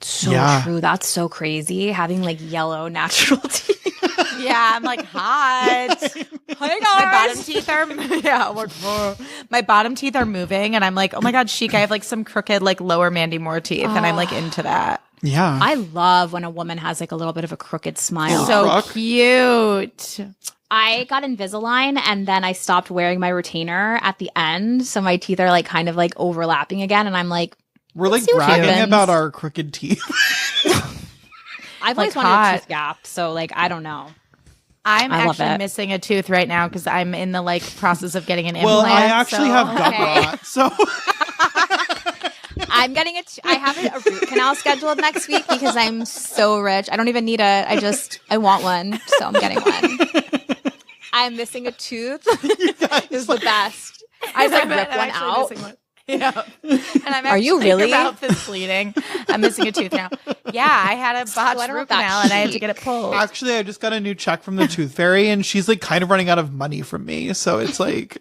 [SPEAKER 3] So
[SPEAKER 2] Yeah.
[SPEAKER 3] true. That's so crazy. Having like yellow natural teeth.
[SPEAKER 1] Yeah, I'm like hot.
[SPEAKER 3] Hi
[SPEAKER 1] My bottom teeth are my bottom teeth are moving, and I'm like, oh my God, chic. I have like some crooked like lower Mandy Moore teeth, and I'm like into that.
[SPEAKER 2] Yeah.
[SPEAKER 3] I love when a woman has like a little bit of a crooked smile.
[SPEAKER 1] So
[SPEAKER 2] Crook.
[SPEAKER 1] cute.
[SPEAKER 3] I got Invisalign and then I stopped wearing my retainer at the end. So my teeth are like kind of like overlapping again. And I'm like,
[SPEAKER 2] We're like
[SPEAKER 3] see what
[SPEAKER 2] bragging
[SPEAKER 3] happens.
[SPEAKER 2] about our crooked teeth.
[SPEAKER 3] I've
[SPEAKER 1] Like
[SPEAKER 3] always wanted
[SPEAKER 1] hot.
[SPEAKER 3] a tooth gap. So like, I don't know.
[SPEAKER 1] I'm
[SPEAKER 3] I love
[SPEAKER 1] actually
[SPEAKER 3] it.
[SPEAKER 1] missing a tooth right now because I'm in the like process of getting an
[SPEAKER 2] Well,
[SPEAKER 1] implant.
[SPEAKER 2] I actually
[SPEAKER 1] so-
[SPEAKER 2] have gut
[SPEAKER 3] Okay.
[SPEAKER 2] rot. So
[SPEAKER 3] I'm getting it. I have a root canal scheduled next week because I'm so rich. I don't even need it. I want one. So I'm getting one. I'm missing a tooth. It's the best. I just like rip
[SPEAKER 1] I'm
[SPEAKER 3] one
[SPEAKER 1] actually
[SPEAKER 3] out.
[SPEAKER 1] missing one. Yeah. And I'm
[SPEAKER 3] Are you
[SPEAKER 1] actually-
[SPEAKER 3] really?
[SPEAKER 1] Your mouth is bleeding. I'm missing a tooth now. Yeah, I had a botched
[SPEAKER 3] What
[SPEAKER 1] root
[SPEAKER 3] about that
[SPEAKER 1] canal and I had to
[SPEAKER 3] chic?
[SPEAKER 1] get it pulled.
[SPEAKER 2] actually, I just got a new check from the tooth fairy, and she's like kind of running out of money from me. So it's like,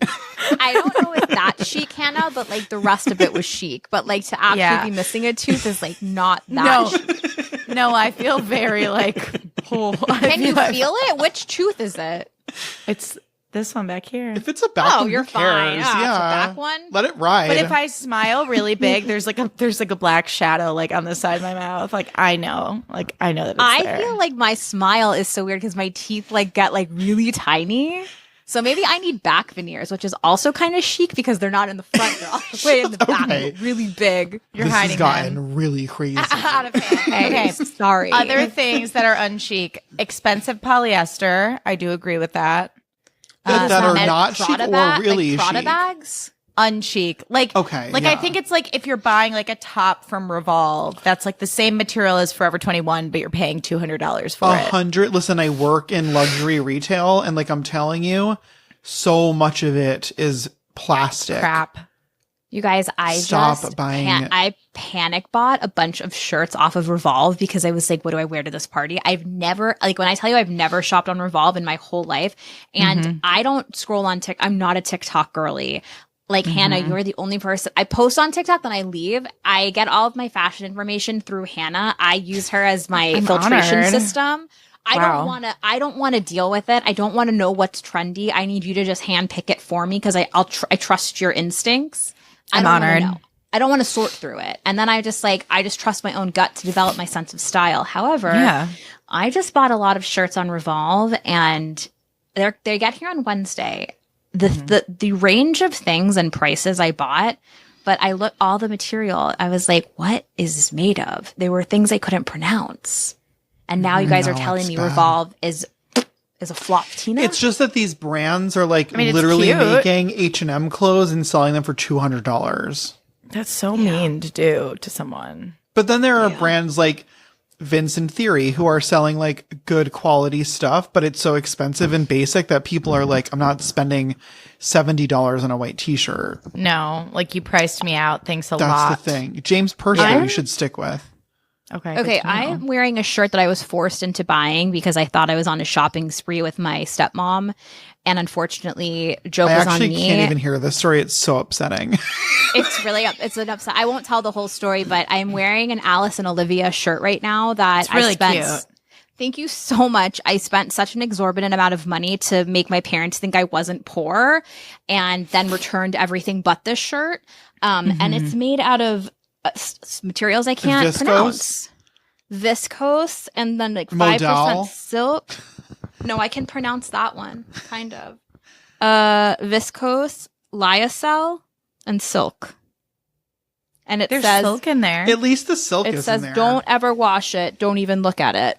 [SPEAKER 3] I don't know if that's chic, Hannah, but like the rest of it was chic. But like to actually
[SPEAKER 1] Yeah.
[SPEAKER 3] be missing a tooth is like not that. chic.
[SPEAKER 1] No, I feel very like. Oh,
[SPEAKER 3] Can you feel it? Which tooth is it?
[SPEAKER 1] It's this one back here.
[SPEAKER 2] if it's a back
[SPEAKER 3] Oh,
[SPEAKER 2] one,
[SPEAKER 3] you're
[SPEAKER 2] who cares?
[SPEAKER 3] fine. Ah, it's a
[SPEAKER 2] Yeah,
[SPEAKER 3] back one?
[SPEAKER 2] let it ride.
[SPEAKER 1] But if I smile really big, there's like a black shadow like on the side of my mouth. Like I know that it's
[SPEAKER 3] I
[SPEAKER 1] there.
[SPEAKER 3] feel like my smile is so weird because my teeth like get like really tiny. So maybe I need back veneers, which is also kind of chic because they're not in the front; they're all the way in the back,
[SPEAKER 2] Okay.
[SPEAKER 3] really big.
[SPEAKER 1] You're
[SPEAKER 2] this
[SPEAKER 1] hiding
[SPEAKER 2] has gotten
[SPEAKER 1] them.
[SPEAKER 2] really crazy.
[SPEAKER 1] Out of hand. Okay.
[SPEAKER 3] Sorry.
[SPEAKER 1] Other things that are unchic, expensive polyester. I do agree with that.
[SPEAKER 2] that are
[SPEAKER 3] Med-
[SPEAKER 2] not chic
[SPEAKER 3] Prada
[SPEAKER 2] or
[SPEAKER 3] bag-
[SPEAKER 2] really
[SPEAKER 3] like Prada
[SPEAKER 2] chic.
[SPEAKER 3] bags.
[SPEAKER 1] Unchic. Like
[SPEAKER 2] Okay,
[SPEAKER 1] Like
[SPEAKER 2] yeah.
[SPEAKER 1] I think it's like if you're buying like a top from Revolve, that's like the same material as Forever 21, but you're paying $200 for it.
[SPEAKER 2] 100. Listen, I work in luxury retail, and like I'm telling you, so much of it is plastic.
[SPEAKER 1] Crap.
[SPEAKER 3] You guys,
[SPEAKER 2] Stop buying-
[SPEAKER 3] I panic bought a bunch of shirts off of Revolve because I was like, what do I wear to this party? I've never, like when I tell you I've never shopped on Revolve in my whole life, and I don't scroll on TikTok. I'm not a TikTok girly. Like Hannah, you're the only person I post on TikTok, then I leave. I get all of my fashion information through Hannah. I use her as my
[SPEAKER 1] I'm
[SPEAKER 3] filtration
[SPEAKER 1] honored.
[SPEAKER 3] system. I
[SPEAKER 1] Wow.
[SPEAKER 3] don't want to deal with it. I don't want to know what's trendy. I need you to just hand pick it for me because I trust your instincts. I
[SPEAKER 1] I'm
[SPEAKER 3] don't wanna
[SPEAKER 1] honored.
[SPEAKER 3] know. I don't want to sort through it. And then I just trust my own gut to develop my sense of style. However,
[SPEAKER 1] Yeah.
[SPEAKER 3] I just bought a lot of shirts on Revolve and they get here on Wednesday. The range of things and prices I bought, but I looked all the material. I was like, what is this made of? There were things I couldn't pronounce. And now you guys are
[SPEAKER 2] No,
[SPEAKER 3] telling
[SPEAKER 2] it's
[SPEAKER 3] me
[SPEAKER 2] bad.
[SPEAKER 3] Revolve is a flop, Tina.
[SPEAKER 2] It's just that these brands are like
[SPEAKER 1] mean, it's
[SPEAKER 2] literally
[SPEAKER 1] cute.
[SPEAKER 2] making H&M clothes and selling them for $200.
[SPEAKER 1] That's so mean to do to someone.
[SPEAKER 2] But then there are brands like Vincent Theory who are selling like good quality stuff, but it's so expensive and basic that people are like, I'm not spending $70 on a white t-shirt.
[SPEAKER 1] No, like you priced me out. Thanks a
[SPEAKER 2] That's
[SPEAKER 1] lot.
[SPEAKER 2] the thing. James Percy, you should stick with.
[SPEAKER 1] Okay.
[SPEAKER 3] Okay,
[SPEAKER 1] good to know.
[SPEAKER 3] I'm wearing a shirt that I was forced into buying because I thought I was on a shopping spree with my stepmom. And unfortunately, joke
[SPEAKER 2] I
[SPEAKER 3] was on
[SPEAKER 2] actually
[SPEAKER 3] me.
[SPEAKER 2] can't even hear this story. It's so upsetting.
[SPEAKER 3] It's an upset. I won't tell the whole story, but I'm wearing an Alice and Olivia shirt right now that
[SPEAKER 1] It's really
[SPEAKER 3] I spent.
[SPEAKER 1] cute.
[SPEAKER 3] Thank you so much. I spent such an exorbitant amount of money to make my parents think I wasn't poor, and then returned everything but this shirt. And it's made out of materials I can't
[SPEAKER 2] Viscose?
[SPEAKER 3] pronounce. Viscose, and then like 5%
[SPEAKER 2] Modal?
[SPEAKER 3] silk. No, I can pronounce that one, kind of. Viscose, lyocell, and silk. And it
[SPEAKER 1] There's
[SPEAKER 3] says,
[SPEAKER 1] silk in there.
[SPEAKER 2] At least the silk
[SPEAKER 3] it
[SPEAKER 2] is
[SPEAKER 3] says,
[SPEAKER 2] in there.
[SPEAKER 3] don't ever wash it. Don't even look at it.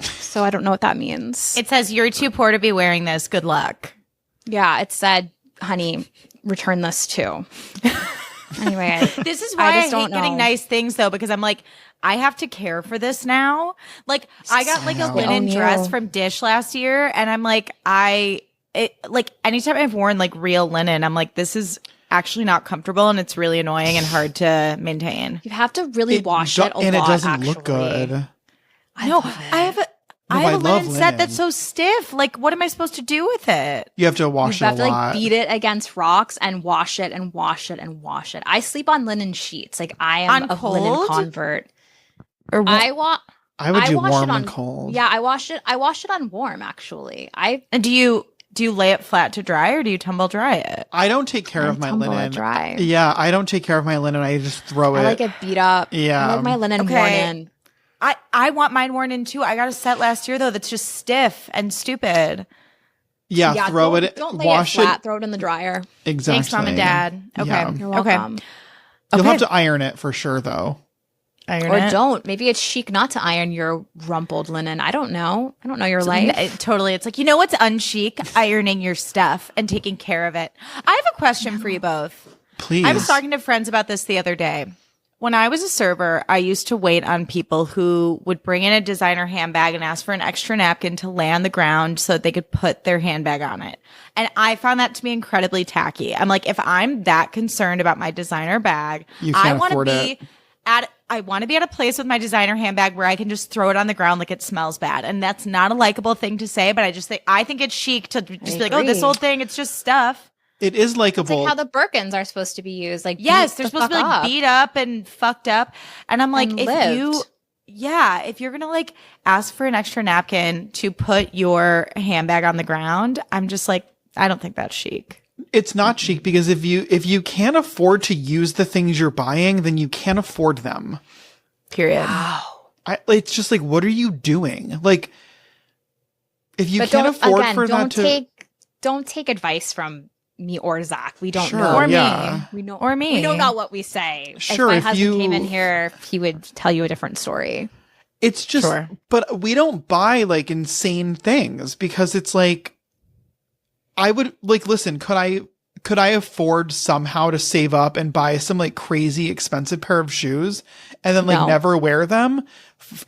[SPEAKER 3] So I don't know what that means.
[SPEAKER 1] It says you're too poor to be wearing this. Good luck.
[SPEAKER 3] Yeah, it said, honey, return this too. Anyway,
[SPEAKER 1] This is why I,
[SPEAKER 3] just
[SPEAKER 1] hate
[SPEAKER 3] don't
[SPEAKER 1] getting
[SPEAKER 3] know.
[SPEAKER 1] nice things though, because I'm like, I have to care for this now. Like I got like a
[SPEAKER 2] know.
[SPEAKER 1] linen
[SPEAKER 3] Own you.
[SPEAKER 1] dress from Dish last year, and I'm like, like anytime I've worn like real linen, I'm like, this is actually not comfortable, and it's really annoying and hard to maintain.
[SPEAKER 3] you have to really wash it a lot,
[SPEAKER 2] and it doesn't look
[SPEAKER 3] actually.
[SPEAKER 2] good.
[SPEAKER 1] No, I have a
[SPEAKER 2] I love
[SPEAKER 1] linen set
[SPEAKER 2] linen.
[SPEAKER 1] that's so stiff. Like, what am I supposed to do with it?
[SPEAKER 2] You have to wash
[SPEAKER 3] You
[SPEAKER 2] it
[SPEAKER 3] have
[SPEAKER 2] a
[SPEAKER 3] to like
[SPEAKER 2] lot.
[SPEAKER 3] beat it against rocks and wash it and wash it and wash it. I sleep on linen sheets. Like I am
[SPEAKER 1] On
[SPEAKER 3] a linen
[SPEAKER 1] cold?
[SPEAKER 3] convert.
[SPEAKER 1] Or
[SPEAKER 3] I
[SPEAKER 2] would do
[SPEAKER 3] wash
[SPEAKER 2] warm
[SPEAKER 3] it on
[SPEAKER 2] and cold.
[SPEAKER 3] Yeah, I wash it on warm actually.
[SPEAKER 1] and do you lay it flat to dry, or do you tumble dry it?
[SPEAKER 2] I don't take care of my
[SPEAKER 3] tumble it
[SPEAKER 2] linen.
[SPEAKER 3] dry.
[SPEAKER 2] Yeah, I don't take care of my linen. I just throw it.
[SPEAKER 3] I like it beat up.
[SPEAKER 2] Yeah.
[SPEAKER 3] I like my linen
[SPEAKER 1] Okay.
[SPEAKER 3] worn in.
[SPEAKER 1] I want mine worn in too. I got a set last year though that's just stiff and stupid.
[SPEAKER 2] Yeah, throw
[SPEAKER 3] don't,
[SPEAKER 2] it.
[SPEAKER 3] Don't lay
[SPEAKER 2] wash
[SPEAKER 3] it flat. Throw it in the dryer.
[SPEAKER 2] Exactly.
[SPEAKER 1] Thanks, Mom and Dad. Okay.
[SPEAKER 2] Yeah.
[SPEAKER 3] You're
[SPEAKER 1] Okay.
[SPEAKER 3] welcome.
[SPEAKER 2] You'll
[SPEAKER 1] Okay.
[SPEAKER 2] have to iron it for sure, though.
[SPEAKER 1] Iron
[SPEAKER 3] Or
[SPEAKER 1] it.
[SPEAKER 3] don't. Maybe it's chic not to iron your rumpled linen. I don't know. I don't know your life.
[SPEAKER 1] Totally. It's like, you know what's unchic? Ironing your stuff and taking care of it. I have a question for you both.
[SPEAKER 2] Please.
[SPEAKER 1] I was talking to friends about this the other day. When I was a server, I used to wait on people who would bring in a designer handbag and ask for an extra napkin to lay on the ground so that they could put their handbag on it. And I found that to be incredibly tacky. I'm like, if I'm that concerned about my designer bag,
[SPEAKER 2] You can't
[SPEAKER 1] I want to
[SPEAKER 2] afford
[SPEAKER 1] be
[SPEAKER 2] it.
[SPEAKER 1] I want to be at a place with my designer handbag where I can just throw it on the ground like it smells bad. And that's not a likable thing to say, but I think it's chic to just be like, oh, this
[SPEAKER 3] agree.
[SPEAKER 1] old thing, it's just stuff.
[SPEAKER 2] It is
[SPEAKER 3] It's
[SPEAKER 2] likable.
[SPEAKER 3] like how the Birkins are supposed to be used. Like
[SPEAKER 1] Yes,
[SPEAKER 3] beat
[SPEAKER 1] they're
[SPEAKER 3] the
[SPEAKER 1] supposed to be
[SPEAKER 3] fuck
[SPEAKER 1] like
[SPEAKER 3] up.
[SPEAKER 1] beat up and fucked up. And I'm like,
[SPEAKER 3] And
[SPEAKER 1] if
[SPEAKER 3] lived.
[SPEAKER 1] if you're going to like ask for an extra napkin to put your handbag on the ground, I'm just like, I don't think that's chic.
[SPEAKER 2] It's not chic because if you can't afford to use the things you're buying, then you can't afford them.
[SPEAKER 1] Period.
[SPEAKER 2] It's just like, what are you doing? Like, if you
[SPEAKER 3] But
[SPEAKER 2] can't
[SPEAKER 3] don't,
[SPEAKER 2] afford
[SPEAKER 3] again,
[SPEAKER 2] for
[SPEAKER 3] don't
[SPEAKER 2] that to.
[SPEAKER 3] don't take advice from me or Zach. We don't
[SPEAKER 2] Sure,
[SPEAKER 3] know.
[SPEAKER 1] Or
[SPEAKER 2] yeah.
[SPEAKER 1] me.
[SPEAKER 3] We know
[SPEAKER 1] Or me.
[SPEAKER 3] We know not what we say.
[SPEAKER 2] Sure,
[SPEAKER 3] if
[SPEAKER 2] if
[SPEAKER 3] my husband
[SPEAKER 2] you-
[SPEAKER 3] came in here, he would tell you a different story.
[SPEAKER 2] It's just,
[SPEAKER 1] Sure.
[SPEAKER 2] but we don't buy like insane things because it's like, I would like, listen, could I afford somehow to save up and buy some like crazy expensive pair of shoes and then like
[SPEAKER 3] No.
[SPEAKER 2] never wear them?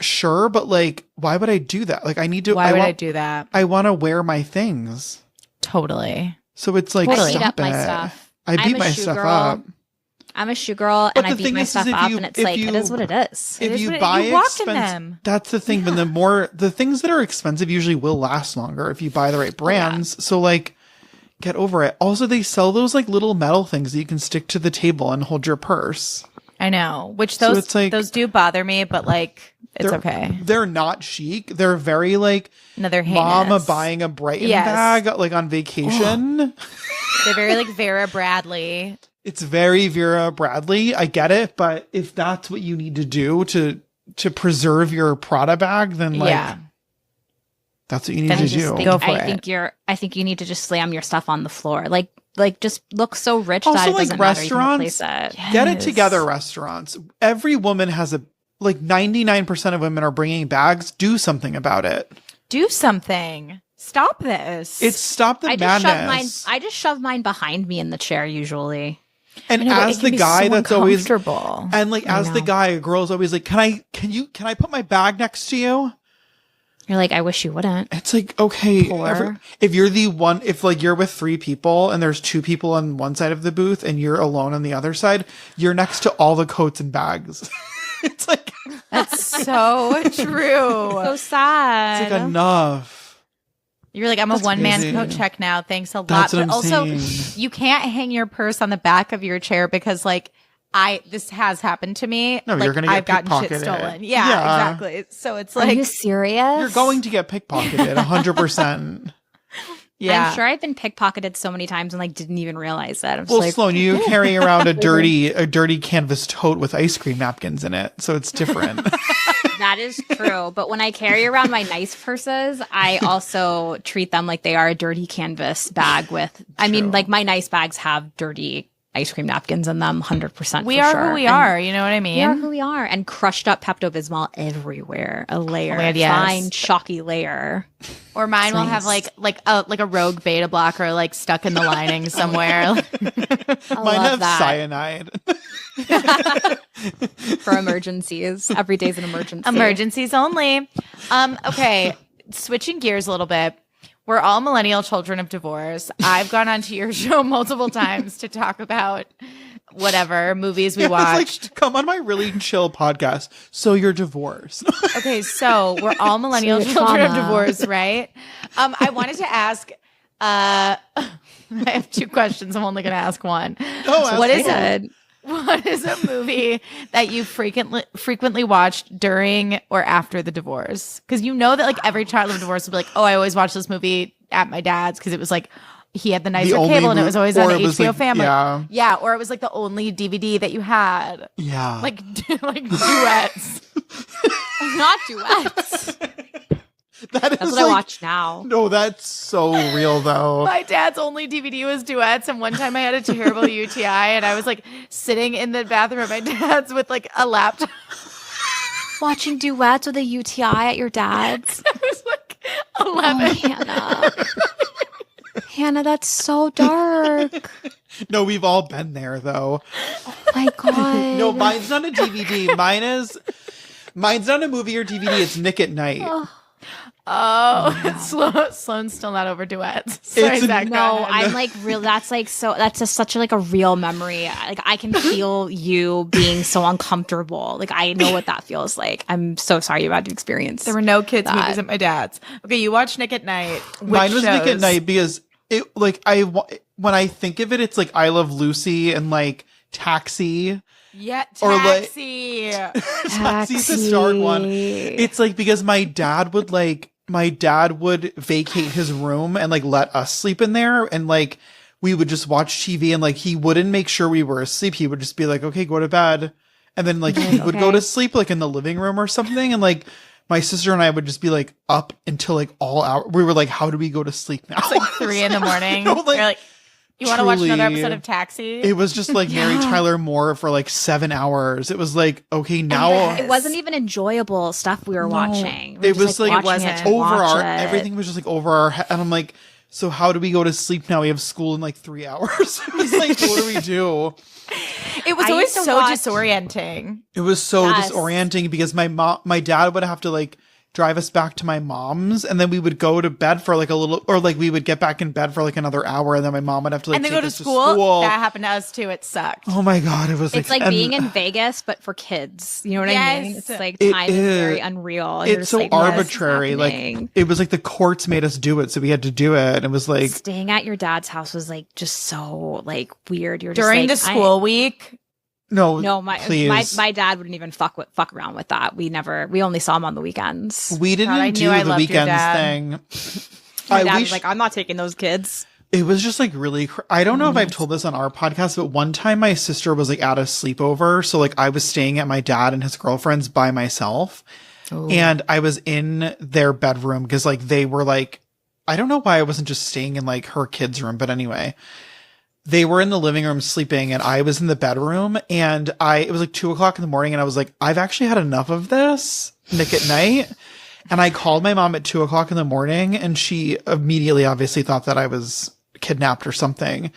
[SPEAKER 2] Sure. But like, why would I do that? Like I need to,
[SPEAKER 1] Why would I do that?
[SPEAKER 2] I want to wear my things.
[SPEAKER 1] Totally.
[SPEAKER 2] So it's like,
[SPEAKER 1] Totally.
[SPEAKER 3] I beat
[SPEAKER 2] stop
[SPEAKER 3] up my
[SPEAKER 2] it.
[SPEAKER 3] stuff.
[SPEAKER 2] I
[SPEAKER 3] I'm
[SPEAKER 2] beat
[SPEAKER 3] a
[SPEAKER 2] my
[SPEAKER 3] shoe
[SPEAKER 2] stuff
[SPEAKER 3] girl.
[SPEAKER 2] up.
[SPEAKER 3] I'm a shoe girl,
[SPEAKER 2] But
[SPEAKER 3] and I
[SPEAKER 2] the
[SPEAKER 3] beat
[SPEAKER 2] thing
[SPEAKER 3] my
[SPEAKER 2] is
[SPEAKER 3] stuff
[SPEAKER 2] if
[SPEAKER 3] up,
[SPEAKER 2] you-
[SPEAKER 3] and it's
[SPEAKER 2] if
[SPEAKER 3] like, it
[SPEAKER 2] you-
[SPEAKER 3] is what it is.
[SPEAKER 2] If
[SPEAKER 1] is
[SPEAKER 2] you
[SPEAKER 1] what it-
[SPEAKER 2] buy
[SPEAKER 1] you walk in
[SPEAKER 2] expensive,
[SPEAKER 1] them.
[SPEAKER 2] that's the thing. But the things that are expensive usually will last longer if you buy the right brands. So like, get over it. Also, they sell those like little metal things that you can stick to the table and hold your purse.
[SPEAKER 1] I know. Which
[SPEAKER 2] So
[SPEAKER 1] those
[SPEAKER 2] it's like-
[SPEAKER 1] those do bother me, but like it's
[SPEAKER 2] They're-
[SPEAKER 1] okay.
[SPEAKER 2] They're not chic. They're very like
[SPEAKER 1] Another
[SPEAKER 2] mama
[SPEAKER 1] heinous.
[SPEAKER 2] buying a Brighton
[SPEAKER 1] Yes.
[SPEAKER 2] bag like on vacation.
[SPEAKER 1] They're very like Vera Bradley.
[SPEAKER 2] It's very Vera Bradley. I get it, but if that's what you need to do to preserve your Prada bag, then like
[SPEAKER 1] yeah.
[SPEAKER 2] that's what you need
[SPEAKER 1] Then
[SPEAKER 2] to
[SPEAKER 1] you just
[SPEAKER 2] do.
[SPEAKER 1] think- Go for
[SPEAKER 3] I
[SPEAKER 1] it.
[SPEAKER 3] think you need to just slam your stuff on the floor. Like just look so rich
[SPEAKER 2] Also,
[SPEAKER 3] that it
[SPEAKER 2] like,
[SPEAKER 3] doesn't matter. You can
[SPEAKER 2] restaurants-
[SPEAKER 3] replace it.
[SPEAKER 2] Get it
[SPEAKER 1] Yes.
[SPEAKER 2] together, restaurants. Every woman has a like 99% of women are bringing bags. Do something about it.
[SPEAKER 1] Do something. Stop this.
[SPEAKER 2] It's stop the
[SPEAKER 3] I just
[SPEAKER 2] madness.
[SPEAKER 3] shove mine behind me in the chair usually.
[SPEAKER 2] And
[SPEAKER 1] I know, but
[SPEAKER 2] as
[SPEAKER 1] it
[SPEAKER 2] the
[SPEAKER 1] can be
[SPEAKER 2] guy
[SPEAKER 1] so
[SPEAKER 2] that's always
[SPEAKER 1] uncomfortable.
[SPEAKER 2] and like
[SPEAKER 3] I
[SPEAKER 2] as the
[SPEAKER 3] know.
[SPEAKER 2] guy, a girl's always like, can I put my bag next to you?
[SPEAKER 3] You're like, I wish you wouldn't.
[SPEAKER 2] It's like, okay,
[SPEAKER 3] Poor.
[SPEAKER 2] if you're the one, if like you're with 3 people and there's 2 people on one side of the booth and you're alone on the other side, you're next to all the coats and bags. It's like,
[SPEAKER 1] That's so true.
[SPEAKER 3] So sad.
[SPEAKER 2] it's like enough.
[SPEAKER 1] You're like, I'm a
[SPEAKER 2] That's
[SPEAKER 1] one-man
[SPEAKER 2] crazy.
[SPEAKER 1] coat check now. Thanks a lot.
[SPEAKER 2] That's what
[SPEAKER 1] But
[SPEAKER 2] I'm
[SPEAKER 1] also,
[SPEAKER 2] saying.
[SPEAKER 1] you can't hang your purse on the back of your chair because, like, this has happened to me.
[SPEAKER 2] No,
[SPEAKER 1] like,
[SPEAKER 2] you're gonna get
[SPEAKER 1] I've gotten shit
[SPEAKER 2] pickpocketed.
[SPEAKER 1] stolen. Yeah,
[SPEAKER 2] Yeah.
[SPEAKER 1] exactly. So it's
[SPEAKER 3] Are
[SPEAKER 1] like,
[SPEAKER 3] you serious?
[SPEAKER 2] You're going to get pickpocketed 100%.
[SPEAKER 1] yeah.
[SPEAKER 3] I'm sure I've been pickpocketed so many times and like didn't even realize that. I'm just
[SPEAKER 2] Well,
[SPEAKER 3] like,
[SPEAKER 2] Sloane, you carry around a dirty canvas tote with ice cream napkins in it, so it's different.
[SPEAKER 3] that is true. But when I carry around my nice purses, I also treat them like they are a dirty canvas bag with. I mean,
[SPEAKER 2] True.
[SPEAKER 3] like my nice bags have dirty ice cream napkins in them, 100%.
[SPEAKER 1] We are who we are. You know what I mean?
[SPEAKER 3] We are who we are. And crushed up Pepto-Bismol everywhere. A layer,
[SPEAKER 1] Oh, yes.
[SPEAKER 3] fine, chalky layer.
[SPEAKER 1] Or mine will have
[SPEAKER 3] nice.
[SPEAKER 1] like a rogue beta blocker like stuck in the lining somewhere.
[SPEAKER 2] Mine have cyanide.
[SPEAKER 3] For emergencies. Every day's an emergency.
[SPEAKER 1] Emergencies only. Okay, switching gears a little bit. We're all millennial children of divorce. I've gone onto your show multiple times to talk about whatever movies we watched.
[SPEAKER 2] Like, come on my really chill podcast. So you're divorced.
[SPEAKER 1] Okay, so we're all millennial
[SPEAKER 3] So
[SPEAKER 1] children of
[SPEAKER 3] trauma.
[SPEAKER 1] divorce, right? I wanted to ask. I have two questions. I'm only going to ask one.
[SPEAKER 2] Oh,
[SPEAKER 1] What is
[SPEAKER 3] Good.
[SPEAKER 1] it? What is a movie that you frequently watched during or after the divorce? Because you know that like every child of divorce will be like, oh, I always watched this movie at my dad's because it was like he had the nicer
[SPEAKER 2] only
[SPEAKER 1] cable and it was always on
[SPEAKER 2] or it was,
[SPEAKER 1] HBO
[SPEAKER 2] like,
[SPEAKER 1] Family.
[SPEAKER 2] yeah.
[SPEAKER 1] Or it was like the only DVD that you had.
[SPEAKER 2] Yeah.
[SPEAKER 1] Like duets.
[SPEAKER 3] Not duets.
[SPEAKER 2] That is
[SPEAKER 3] That's what I
[SPEAKER 2] like-
[SPEAKER 3] watch now.
[SPEAKER 2] No, that's so real though.
[SPEAKER 1] My dad's only DVD was duets, and one time I had a terrible UTI, and I was like sitting in the bathroom at my dad's with like a laptop.
[SPEAKER 3] Watching duets with a UTI at your dad's.
[SPEAKER 1] I was like 11.
[SPEAKER 3] Oh, Hannah. Hannah, that's so dark.
[SPEAKER 2] No, we've all been there though.
[SPEAKER 3] My God.
[SPEAKER 2] No, mine's not a DVD. Mine's not a movie or DVD. It's Nick at Night.
[SPEAKER 1] Oh, Sloane's still not over duets. Sorry,
[SPEAKER 2] It's a-
[SPEAKER 1] Zach. go
[SPEAKER 3] No,
[SPEAKER 1] ahead.
[SPEAKER 3] I'm like real. That's like so. That's just such like a real memory. Like I can feel you being so uncomfortable. Like I know what that feels like. I'm so sorry you had to experience.
[SPEAKER 1] There were no kids
[SPEAKER 3] that.
[SPEAKER 1] movies at my dad's. Okay, you watch Nick at Night. Which
[SPEAKER 2] Mine was Nick at
[SPEAKER 1] shows?
[SPEAKER 2] Night because it like when I think of it, it's like I Love Lucy and like Taxi.
[SPEAKER 1] Yeah,
[SPEAKER 2] Or, like-
[SPEAKER 1] Taxi.
[SPEAKER 2] Taxi's a stark one. It's like because my dad would vacate his room and like let us sleep in there, and like we would just watch TV, and like he wouldn't make sure we were asleep. He would just be like, okay, go to bed. And then like he would go
[SPEAKER 3] Okay.
[SPEAKER 2] to sleep like in the living room or something. And like my sister and I would just be like up until like all hour. We were like, how do we go to sleep now?
[SPEAKER 1] It's like 3 in the morning.
[SPEAKER 2] No, like,
[SPEAKER 1] You're like, you want to watch another
[SPEAKER 2] truly,
[SPEAKER 1] episode of Taxi?
[SPEAKER 2] It was just like Mary Tyler Moore for like 7 hours. It was like, okay, now
[SPEAKER 3] It wasn't even enjoyable stuff we were watching. We
[SPEAKER 2] it
[SPEAKER 3] were
[SPEAKER 2] was
[SPEAKER 3] just,
[SPEAKER 2] like,
[SPEAKER 3] watching
[SPEAKER 1] it
[SPEAKER 3] to
[SPEAKER 2] over
[SPEAKER 3] watch
[SPEAKER 2] our,
[SPEAKER 3] it.
[SPEAKER 2] everything was just like over our head. And I'm like, so how do we go to sleep now? We have school in like 3 hours. It was like, what do we do?
[SPEAKER 1] It was
[SPEAKER 3] I
[SPEAKER 1] always
[SPEAKER 3] used to
[SPEAKER 1] so
[SPEAKER 3] watch-
[SPEAKER 1] disorienting.
[SPEAKER 2] It was so
[SPEAKER 3] Yes.
[SPEAKER 2] disorienting because my dad would have to like drive us back to my mom's, and then we would go to bed for like a little, or like we would get back in bed for like another hour, and then my mom would have to like
[SPEAKER 1] And then
[SPEAKER 2] take
[SPEAKER 1] go to
[SPEAKER 2] us
[SPEAKER 1] school. That happened to us too. It sucked.
[SPEAKER 2] Oh my God. It was
[SPEAKER 3] It's like
[SPEAKER 2] and
[SPEAKER 3] being in Vegas, but for kids. You know what I mean?
[SPEAKER 1] Yes.
[SPEAKER 3] It's like
[SPEAKER 2] It
[SPEAKER 3] time is very unreal. and you're
[SPEAKER 2] It's
[SPEAKER 3] just
[SPEAKER 2] so
[SPEAKER 3] like, what is
[SPEAKER 2] arbitrary. Like
[SPEAKER 3] happening?
[SPEAKER 2] it was like the courts made us do it, so we had to do it. And it was like,
[SPEAKER 3] Staying at your dad's house was like just so like weird. You're
[SPEAKER 1] During the
[SPEAKER 3] just like,
[SPEAKER 1] school week.
[SPEAKER 2] no,
[SPEAKER 3] my
[SPEAKER 2] please.
[SPEAKER 3] my dad wouldn't even fuck around with that. We only saw him on the weekends.
[SPEAKER 2] We didn't
[SPEAKER 1] God, I
[SPEAKER 2] do
[SPEAKER 1] knew I
[SPEAKER 2] the
[SPEAKER 1] loved your
[SPEAKER 2] weekends
[SPEAKER 1] dad.
[SPEAKER 2] thing.
[SPEAKER 3] My
[SPEAKER 2] I
[SPEAKER 3] dad
[SPEAKER 2] wish
[SPEAKER 3] was like, I'm not taking those kids.
[SPEAKER 2] it was just like really. I don't know if I've told this on our podcast, but one time my sister was like at a sleepover, so like I was staying at my dad and his girlfriend's by myself, and I was in their bedroom because like they were like, I don't know why I wasn't just staying in like her kids' room, but anyway. They were in the living room sleeping and I was in the bedroom, and it was like 2:00 in the morning, and I was like, I've actually had enough of this Nick at Night. And I called my mom at 2:00 in the morning, and she immediately obviously thought that I was kidnapped or something.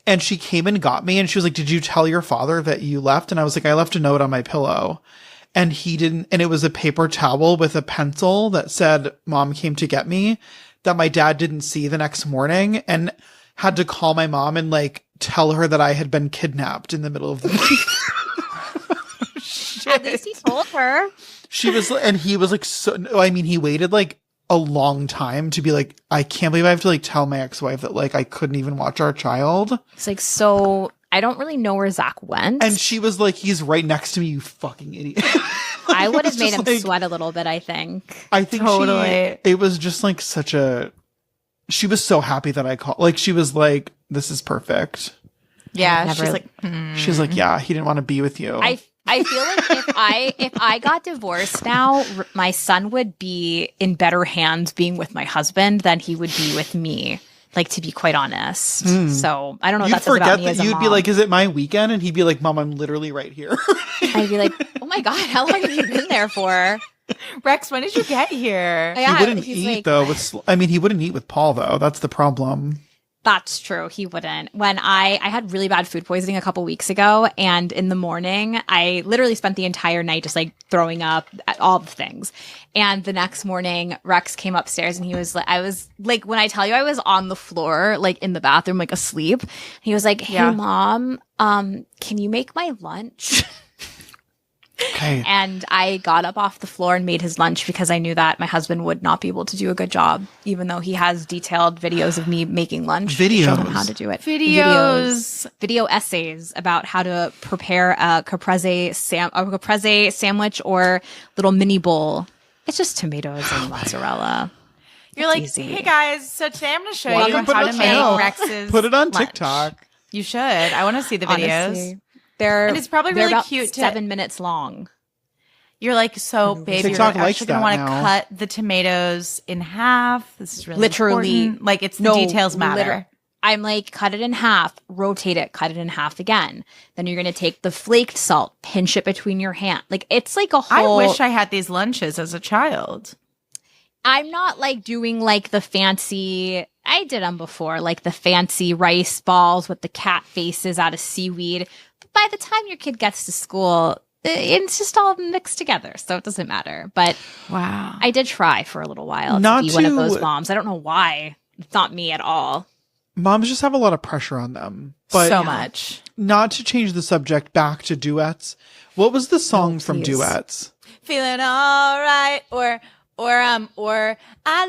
[SPEAKER 2] And she came and got me, and she was like, did you tell your father that you left? And I was like, I left a note on my pillow. And he didn't, and it was a paper towel with a pencil that said, Mom came to get me, that my dad didn't see the next morning, and had to call my mom and like tell her that I had been kidnapped in the middle of the night.
[SPEAKER 3] At least he told her.
[SPEAKER 2] She was, and he was like, I mean, he waited like a long time to be like, I can't believe I have to like tell my ex-wife that like I couldn't even watch our child.
[SPEAKER 3] It's like, so I don't really know where Zach went.
[SPEAKER 2] And she was like, he's right next to me, you fucking idiot.
[SPEAKER 3] I would have
[SPEAKER 2] It's
[SPEAKER 3] made
[SPEAKER 2] just
[SPEAKER 3] him
[SPEAKER 2] like-
[SPEAKER 3] sweat a little bit, I think.
[SPEAKER 2] I think
[SPEAKER 1] Totally.
[SPEAKER 2] it was just like she was so happy that I called. Like, she was like, this is perfect.
[SPEAKER 1] Yeah,
[SPEAKER 3] never-
[SPEAKER 1] she's like,
[SPEAKER 2] She's like, yeah, he didn't want to be with you.
[SPEAKER 3] I feel like if I got divorced now, my son would be in better hands being with my husband than he would be with me. like, to be quite honest. So I don't know what
[SPEAKER 2] You'd
[SPEAKER 3] that says about
[SPEAKER 2] forget
[SPEAKER 3] me
[SPEAKER 2] that
[SPEAKER 3] as a
[SPEAKER 2] you'd
[SPEAKER 3] mom.
[SPEAKER 2] be like, is it my weekend? And he'd be like, Mom, I'm literally right here.
[SPEAKER 3] I'd be like, oh my God, how long have you been there for?
[SPEAKER 1] Rex, when did you get here?
[SPEAKER 3] Yeah,
[SPEAKER 2] he wouldn't
[SPEAKER 3] he's
[SPEAKER 2] eat
[SPEAKER 3] like,
[SPEAKER 2] though. He wouldn't eat with Paul though. That's the problem.
[SPEAKER 3] That's true. He wouldn't. When I had really bad food poisoning a couple weeks ago, and in the morning, I literally spent the entire night just like throwing up at all the things. And the next morning, Rex came upstairs and he was like, I was like, when I tell you I was on the floor, like in the bathroom, like asleep, he was like, hey, Mom, can you make my lunch?
[SPEAKER 2] Okay.
[SPEAKER 3] And I got up off the floor and made his lunch because I knew that my husband would not be able to do a good job, even though he has detailed videos of me making lunch. To show him how to do it. Video essays about how to prepare a caprese sandwich or little mini bowl. It's just tomatoes and mozzarella.
[SPEAKER 1] You're like,
[SPEAKER 3] easy.
[SPEAKER 1] hey guys, so today I'm going to show
[SPEAKER 2] Well,
[SPEAKER 1] you
[SPEAKER 2] I can put
[SPEAKER 1] how
[SPEAKER 2] it
[SPEAKER 1] to
[SPEAKER 2] on- I know.
[SPEAKER 1] make Rex's
[SPEAKER 2] Put it on
[SPEAKER 1] lunch.
[SPEAKER 2] TikTok.
[SPEAKER 1] You should. I want to see the videos.
[SPEAKER 3] Honestly, they're
[SPEAKER 1] And it's probably
[SPEAKER 3] they're
[SPEAKER 1] really
[SPEAKER 3] about
[SPEAKER 1] cute to-
[SPEAKER 3] 7 minutes long.
[SPEAKER 1] You're like, so babe, you're
[SPEAKER 2] TikTok likes
[SPEAKER 1] actually going to
[SPEAKER 2] that
[SPEAKER 1] want to
[SPEAKER 2] now.
[SPEAKER 1] cut the tomatoes in half. This is really
[SPEAKER 3] Literally.
[SPEAKER 1] important. Like, it's the details matter.
[SPEAKER 3] I'm like, cut it in half, rotate it, cut it in half again. Then you're going to take the flaked salt, pinch it between your hand. Like, it's like a
[SPEAKER 1] I
[SPEAKER 3] whole...
[SPEAKER 1] wish I had these lunches as a child.
[SPEAKER 3] I'm not like doing like the fancy... I did them before, like the fancy rice balls with the cat faces out of seaweed. But by the time your kid gets to school, it's just all mixed together. So it doesn't matter. But
[SPEAKER 1] Wow.
[SPEAKER 3] I did try for a little while
[SPEAKER 2] Not
[SPEAKER 3] to be one of
[SPEAKER 2] to-
[SPEAKER 3] those moms. I don't know why. It's not me at all.
[SPEAKER 2] Moms just have a lot of pressure on them. But
[SPEAKER 1] So much.
[SPEAKER 2] not to change the subject back to duets. What was the song from
[SPEAKER 3] please.
[SPEAKER 2] Duets?
[SPEAKER 1] Feeling all right, or I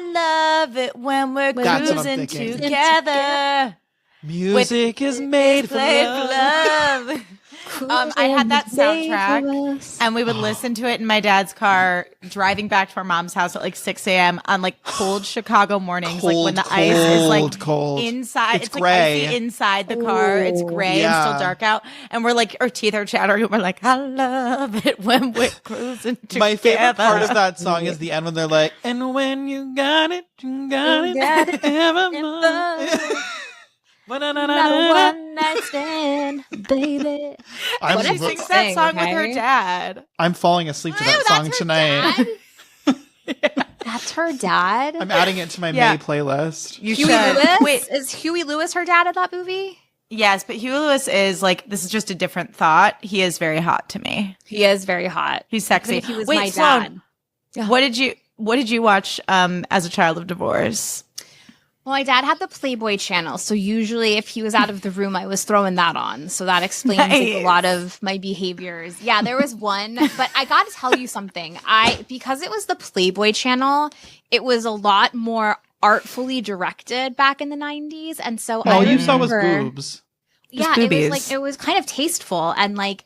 [SPEAKER 1] love it when we're
[SPEAKER 2] That's what I'm
[SPEAKER 1] cruising
[SPEAKER 2] thinking.
[SPEAKER 1] together.
[SPEAKER 2] Music is made for
[SPEAKER 1] Play
[SPEAKER 2] love.
[SPEAKER 1] for love. I had that soundtrack, and we would listen to it in my dad's car driving back to our mom's house at like 6 a.m. on like cold Chicago mornings, like when the ice is like
[SPEAKER 2] cold.
[SPEAKER 1] inside.
[SPEAKER 2] It's
[SPEAKER 1] Like
[SPEAKER 2] gray.
[SPEAKER 1] icy inside the car. It's gray and
[SPEAKER 2] Yeah.
[SPEAKER 1] still dark out, and we're like, our teeth are chattering. And we're like, I love it when we're cruising together.
[SPEAKER 2] My favorite part of that song is the end when they're like, and when you got it, you got it evermore.
[SPEAKER 3] Not a one night stand, baby.
[SPEAKER 2] I'm,
[SPEAKER 3] What
[SPEAKER 1] She
[SPEAKER 3] is
[SPEAKER 1] sings
[SPEAKER 3] it?
[SPEAKER 1] that song with
[SPEAKER 3] Okay.
[SPEAKER 1] her dad.
[SPEAKER 2] I'm falling asleep to that song tonight.
[SPEAKER 3] That's her dad.
[SPEAKER 2] I'm adding it to my
[SPEAKER 1] Yeah.
[SPEAKER 2] May playlist.
[SPEAKER 1] You
[SPEAKER 3] Huey
[SPEAKER 1] should.
[SPEAKER 3] Lewis?
[SPEAKER 1] Wait,
[SPEAKER 3] Is Huey Lewis her dad in that movie?
[SPEAKER 1] yes, but Huey Lewis is like, this is just a different thought. He is very hot to me.
[SPEAKER 3] He is very hot.
[SPEAKER 1] He's sexy.
[SPEAKER 3] Even if he was
[SPEAKER 1] Wait,
[SPEAKER 3] my
[SPEAKER 1] Sloane,
[SPEAKER 3] dad.
[SPEAKER 1] What did you watch as a child of divorce?
[SPEAKER 3] Well, my dad had the Playboy channel, so usually if he was out of the room, I was throwing that on. So that explains like, a
[SPEAKER 1] Nice.
[SPEAKER 3] lot of my behaviors. Yeah, there was one, but I got to tell you something. Because it was the Playboy channel, it was a lot more artfully directed back in the 90s, and so
[SPEAKER 2] All
[SPEAKER 3] I
[SPEAKER 2] you saw was
[SPEAKER 3] remember-
[SPEAKER 2] boobs.
[SPEAKER 3] Yeah,
[SPEAKER 1] boobies.
[SPEAKER 3] it was like it was kind of tasteful, and like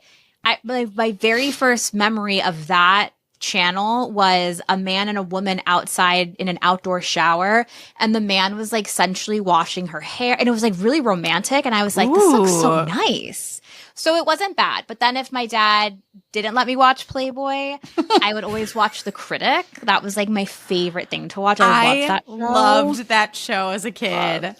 [SPEAKER 3] my very first memory of that channel was a man and a woman outside in an outdoor shower, and the man was like sensually washing her hair, and it was like really romantic, and I was like, this looks so
[SPEAKER 1] Ooh.
[SPEAKER 3] nice. So it wasn't bad. But then if my dad didn't let me watch Playboy, I would always watch The Critic. That was like my favorite thing to watch. I would watch that show.
[SPEAKER 1] loved that show as a kid.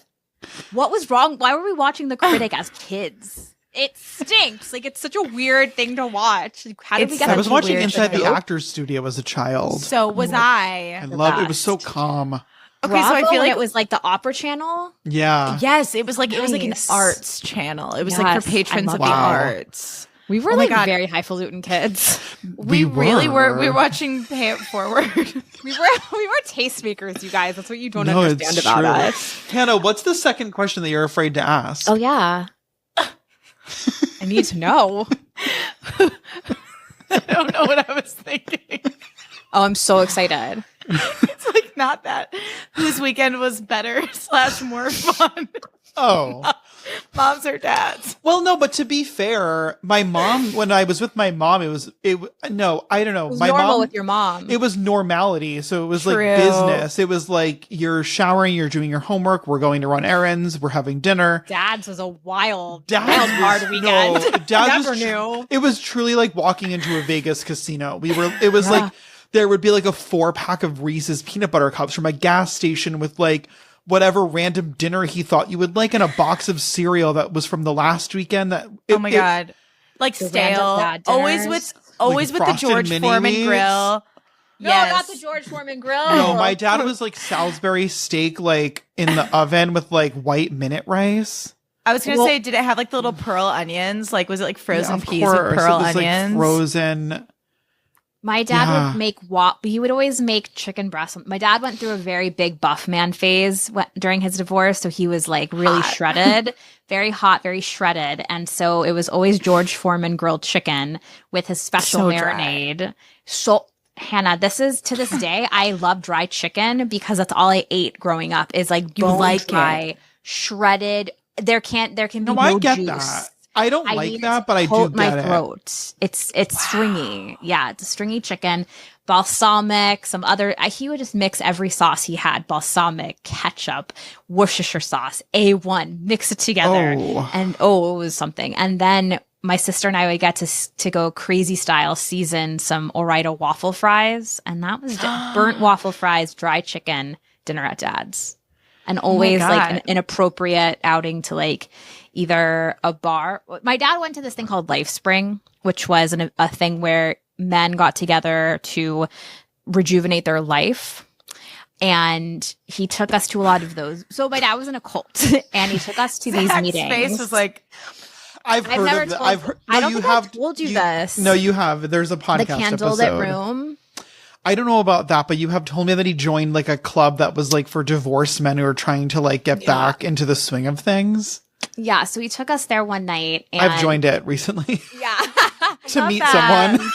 [SPEAKER 3] What was wrong? Why were we watching The Critic as kids? It stinks. Like, it's such a weird thing to watch. Like, how did we
[SPEAKER 1] It's
[SPEAKER 3] get
[SPEAKER 2] I
[SPEAKER 1] such
[SPEAKER 2] was
[SPEAKER 1] a
[SPEAKER 2] watching
[SPEAKER 1] weird
[SPEAKER 2] Inside the
[SPEAKER 1] show.
[SPEAKER 2] Actors Studio as a child.
[SPEAKER 1] So was
[SPEAKER 2] I
[SPEAKER 1] I.
[SPEAKER 2] loved it. It was so
[SPEAKER 3] best.
[SPEAKER 2] calm.
[SPEAKER 1] Okay,
[SPEAKER 3] Bravo,
[SPEAKER 1] so I feel
[SPEAKER 3] when
[SPEAKER 1] like
[SPEAKER 3] it was like the opera channel.
[SPEAKER 2] Yeah.
[SPEAKER 1] yes, it was like an
[SPEAKER 3] Nice.
[SPEAKER 1] arts channel. It was like
[SPEAKER 3] Yes,
[SPEAKER 1] for
[SPEAKER 3] I
[SPEAKER 1] patrons
[SPEAKER 3] love
[SPEAKER 1] of the
[SPEAKER 2] that.
[SPEAKER 1] arts.
[SPEAKER 3] We were
[SPEAKER 1] Oh my
[SPEAKER 3] like
[SPEAKER 1] God.
[SPEAKER 3] very highfalutin kids.
[SPEAKER 1] We really were. We were watching Pay It Forward.
[SPEAKER 3] we were tastemakers, you guys. That's what you don't
[SPEAKER 2] No,
[SPEAKER 3] understand
[SPEAKER 2] it's
[SPEAKER 3] about
[SPEAKER 2] true.
[SPEAKER 3] us.
[SPEAKER 2] Hannah, what's the second question that you're afraid to ask?
[SPEAKER 3] Oh yeah. I need to know.
[SPEAKER 1] I don't know what I was thinking.
[SPEAKER 3] Oh, I'm so excited.
[SPEAKER 1] It's like not that. Whose weekend was better / more fun?
[SPEAKER 2] Oh.
[SPEAKER 1] Moms or dads?
[SPEAKER 2] Well, no, but to be fair, my mom, when I was with my mom, I don't know.
[SPEAKER 3] It was
[SPEAKER 2] My
[SPEAKER 3] normal
[SPEAKER 2] mom,
[SPEAKER 3] with your mom.
[SPEAKER 2] it was normality. So it was like
[SPEAKER 1] True.
[SPEAKER 2] business. It was like you're showering, you're doing your homework, we're going to run errands, we're having dinner.
[SPEAKER 3] Dad's was a wild
[SPEAKER 2] Dad's
[SPEAKER 3] hard
[SPEAKER 2] was-
[SPEAKER 3] weekend.
[SPEAKER 2] no, Dad's
[SPEAKER 3] Never
[SPEAKER 2] was
[SPEAKER 3] knew.
[SPEAKER 2] It was truly like walking into a Vegas casino. It was like there would be like a 4-pack of Reese's peanut butter cups from a gas station with like whatever random dinner he thought you would like and a box of cereal that was from the last weekend.
[SPEAKER 1] Oh my God. Like
[SPEAKER 3] The
[SPEAKER 1] stale.
[SPEAKER 3] random dad
[SPEAKER 1] Always
[SPEAKER 3] dinners.
[SPEAKER 1] with the
[SPEAKER 2] Frosted
[SPEAKER 1] George
[SPEAKER 2] Mini
[SPEAKER 1] Foreman
[SPEAKER 2] Wheats.
[SPEAKER 1] grill.
[SPEAKER 3] No,
[SPEAKER 1] Yes.
[SPEAKER 3] not the George Foreman grill.
[SPEAKER 2] No, my dad was like Salisbury steak, like in the oven with like white minute rice.
[SPEAKER 1] I was gonna say, did it have like the little pearl onions? Like, was it like frozen
[SPEAKER 2] Of
[SPEAKER 1] peas
[SPEAKER 2] course,
[SPEAKER 1] with pearl
[SPEAKER 2] it was
[SPEAKER 1] onions?
[SPEAKER 2] like frozen.
[SPEAKER 3] My dad
[SPEAKER 2] Yeah.
[SPEAKER 3] would make he would always make chicken breast. My dad went through a very big buff man phase during his divorce, so he was like really shredded, very hot, very shredded, and so it was always George Foreman grilled chicken with his special
[SPEAKER 1] So dry.
[SPEAKER 3] marinade. So Hannah, this is to this day, I love dry chicken because that's all I ate growing up. Is like
[SPEAKER 1] You
[SPEAKER 3] bone
[SPEAKER 1] like
[SPEAKER 3] dry,
[SPEAKER 1] it.
[SPEAKER 3] shredded. There can be
[SPEAKER 2] No,
[SPEAKER 3] no
[SPEAKER 2] I get
[SPEAKER 3] juice.
[SPEAKER 2] that. I don't like
[SPEAKER 3] need
[SPEAKER 2] that,
[SPEAKER 3] it
[SPEAKER 2] but I
[SPEAKER 3] to
[SPEAKER 2] do
[SPEAKER 3] coat my
[SPEAKER 2] get it.
[SPEAKER 3] throat. It's stringy. Yeah, it's a stringy chicken. Balsamic, some other. He would just mix every sauce he had: balsamic, ketchup, Worcestershire sauce, A1. Mix it together,
[SPEAKER 2] Oh.
[SPEAKER 3] and it was something. And then my sister and I would get to go crazy style, season some Orida waffle fries, and that was burnt waffle fries, dry chicken dinner at Dad's, and always like
[SPEAKER 1] God.
[SPEAKER 3] an inappropriate outing to like either a bar. My dad went to this thing called Life Spring, which was a thing where men got together to rejuvenate their life. And he took us to a lot of those. So my dad was in a cult, and he took us to these
[SPEAKER 1] Zach's
[SPEAKER 3] meetings.
[SPEAKER 1] face was like,
[SPEAKER 2] I've heard
[SPEAKER 3] never
[SPEAKER 2] of that.
[SPEAKER 3] told-
[SPEAKER 2] I've heard.
[SPEAKER 3] I don't
[SPEAKER 2] you
[SPEAKER 3] think
[SPEAKER 2] have
[SPEAKER 3] I've told you this.
[SPEAKER 2] No, you have. There's a podcast
[SPEAKER 3] The candlelit
[SPEAKER 2] episode.
[SPEAKER 3] room.
[SPEAKER 2] I don't know about that, but you have told me that he joined like a club that was like for divorced men who are trying to like get back into the swing of things.
[SPEAKER 3] Yeah, so he took us there one night. And
[SPEAKER 2] I've joined it recently
[SPEAKER 3] Yeah.
[SPEAKER 2] to
[SPEAKER 1] love
[SPEAKER 2] meet
[SPEAKER 1] that.
[SPEAKER 2] someone.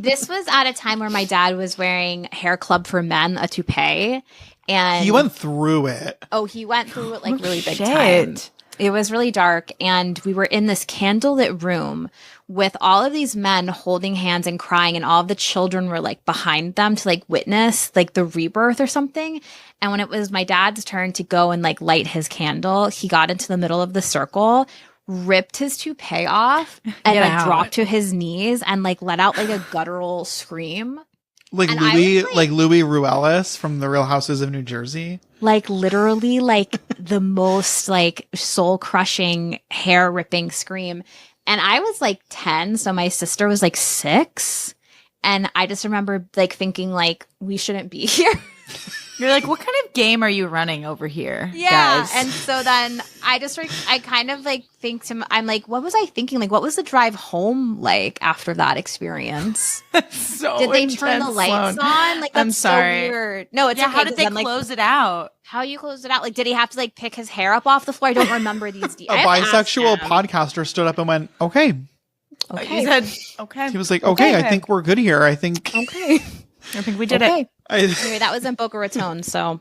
[SPEAKER 3] This was at a time where my dad was wearing Hair Club for Men, a toupee. And
[SPEAKER 2] He went through it.
[SPEAKER 3] he went through it like really big
[SPEAKER 1] shit.
[SPEAKER 3] time. It was really dark, and we were in this candlelit room with all of these men holding hands and crying, and all of the children were like behind them to like witness like the rebirth or something. And when it was my dad's turn to go and like light his candle, he got into the middle of the circle, ripped his toupee off, and
[SPEAKER 1] Get
[SPEAKER 3] like
[SPEAKER 1] out.
[SPEAKER 3] dropped to his knees and like let out like a guttural scream.
[SPEAKER 2] Like
[SPEAKER 3] And I
[SPEAKER 2] Louis,
[SPEAKER 3] was,
[SPEAKER 2] like Louis Ruelas from The Real Houses of New Jersey.
[SPEAKER 3] Like literally like the most like soul crushing hair ripping scream. And I was like 10, so my sister was like 6. And I just remember like thinking like we shouldn't be here.
[SPEAKER 1] you're like, what kind of game are you running over here? guys?
[SPEAKER 3] And so then I kind of like think to I'm like, what was I thinking? Like, what was the drive home like after that experience?
[SPEAKER 1] so
[SPEAKER 3] Did they turn the
[SPEAKER 1] intense,
[SPEAKER 3] lights
[SPEAKER 1] Sloane.
[SPEAKER 3] on? Like, that's
[SPEAKER 1] I'm sorry.
[SPEAKER 3] so weird. No, it's
[SPEAKER 1] Yeah,
[SPEAKER 3] okay.
[SPEAKER 1] how did
[SPEAKER 3] 'cause
[SPEAKER 1] they
[SPEAKER 3] I'm, like,
[SPEAKER 1] close it out?
[SPEAKER 3] How you closed it out? Like, did he have to like pick his hair up off the floor? I don't remember these
[SPEAKER 2] A
[SPEAKER 3] details.
[SPEAKER 2] bisexual podcaster stood up and went, "Okay."
[SPEAKER 1] He said, okay.
[SPEAKER 2] He was like, "Okay, I
[SPEAKER 1] Okay.
[SPEAKER 2] think we're good here. I think."
[SPEAKER 3] Okay.
[SPEAKER 1] I think we did
[SPEAKER 3] Okay.
[SPEAKER 1] it.
[SPEAKER 3] Anyway, that was in Boca Raton. So,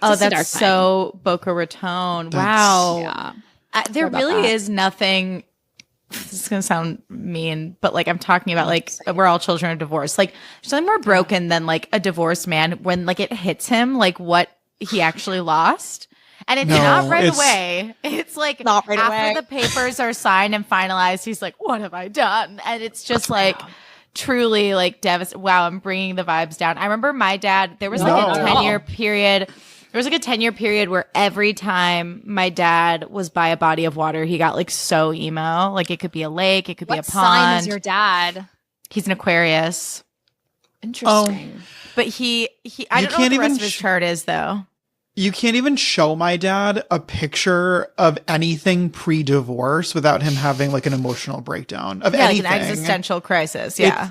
[SPEAKER 1] Oh,
[SPEAKER 3] Just a dark
[SPEAKER 1] that's
[SPEAKER 3] time.
[SPEAKER 1] so Boca Raton.
[SPEAKER 2] That's-
[SPEAKER 1] Wow.
[SPEAKER 3] yeah.
[SPEAKER 1] There
[SPEAKER 3] about
[SPEAKER 1] really
[SPEAKER 3] that.
[SPEAKER 1] is nothing. This is going to sound mean, but like I'm talking about like we're all children of divorce. Like there's something more broken than like a divorced man when like it hits him like what he actually lost. And it's
[SPEAKER 2] No,
[SPEAKER 1] not right
[SPEAKER 2] it's-
[SPEAKER 1] away. It's like
[SPEAKER 3] Not right
[SPEAKER 1] after
[SPEAKER 3] away.
[SPEAKER 1] the papers are signed and finalized, he's like, what have I done? And it's just like truly like devastating. Wow, I'm bringing the vibes down. I remember my dad, there was like a
[SPEAKER 2] No.
[SPEAKER 1] 10-year period. There was like a 10-year period where every time my dad was by a body of water, he got like so emo. Like it could be a lake, it could be a
[SPEAKER 3] What sign
[SPEAKER 1] pond.
[SPEAKER 3] is your dad?
[SPEAKER 1] He's an Aquarius.
[SPEAKER 3] Interesting.
[SPEAKER 1] But he I
[SPEAKER 2] You
[SPEAKER 1] don't know what
[SPEAKER 2] can't
[SPEAKER 1] the rest
[SPEAKER 2] even
[SPEAKER 1] of his
[SPEAKER 2] sh-
[SPEAKER 1] chart is though.
[SPEAKER 2] You can't even show my dad a picture of anything pre-divorce without him having like an emotional breakdown of
[SPEAKER 1] Yeah,
[SPEAKER 2] anything.
[SPEAKER 1] like an existential crisis. Yeah.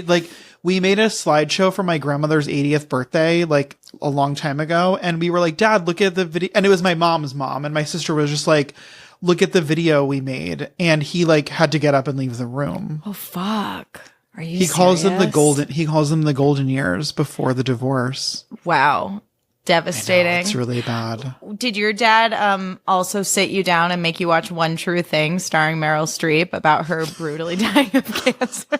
[SPEAKER 2] Like we made a slideshow for my grandmother's 80th birthday like a long time ago, and we were like, "Dad, look at the video." And it was my mom's mom, and my sister was just like, "Look at the video we made." And he like had to get up and leave the room.
[SPEAKER 1] Oh fuck. Are you
[SPEAKER 2] He calls them the
[SPEAKER 1] serious?
[SPEAKER 2] golden years before the divorce.
[SPEAKER 1] Wow. Devastating.
[SPEAKER 2] It's really bad.
[SPEAKER 1] Did your dad also sit you down and make you watch One True Thing starring Meryl Streep about her brutally dying of cancer?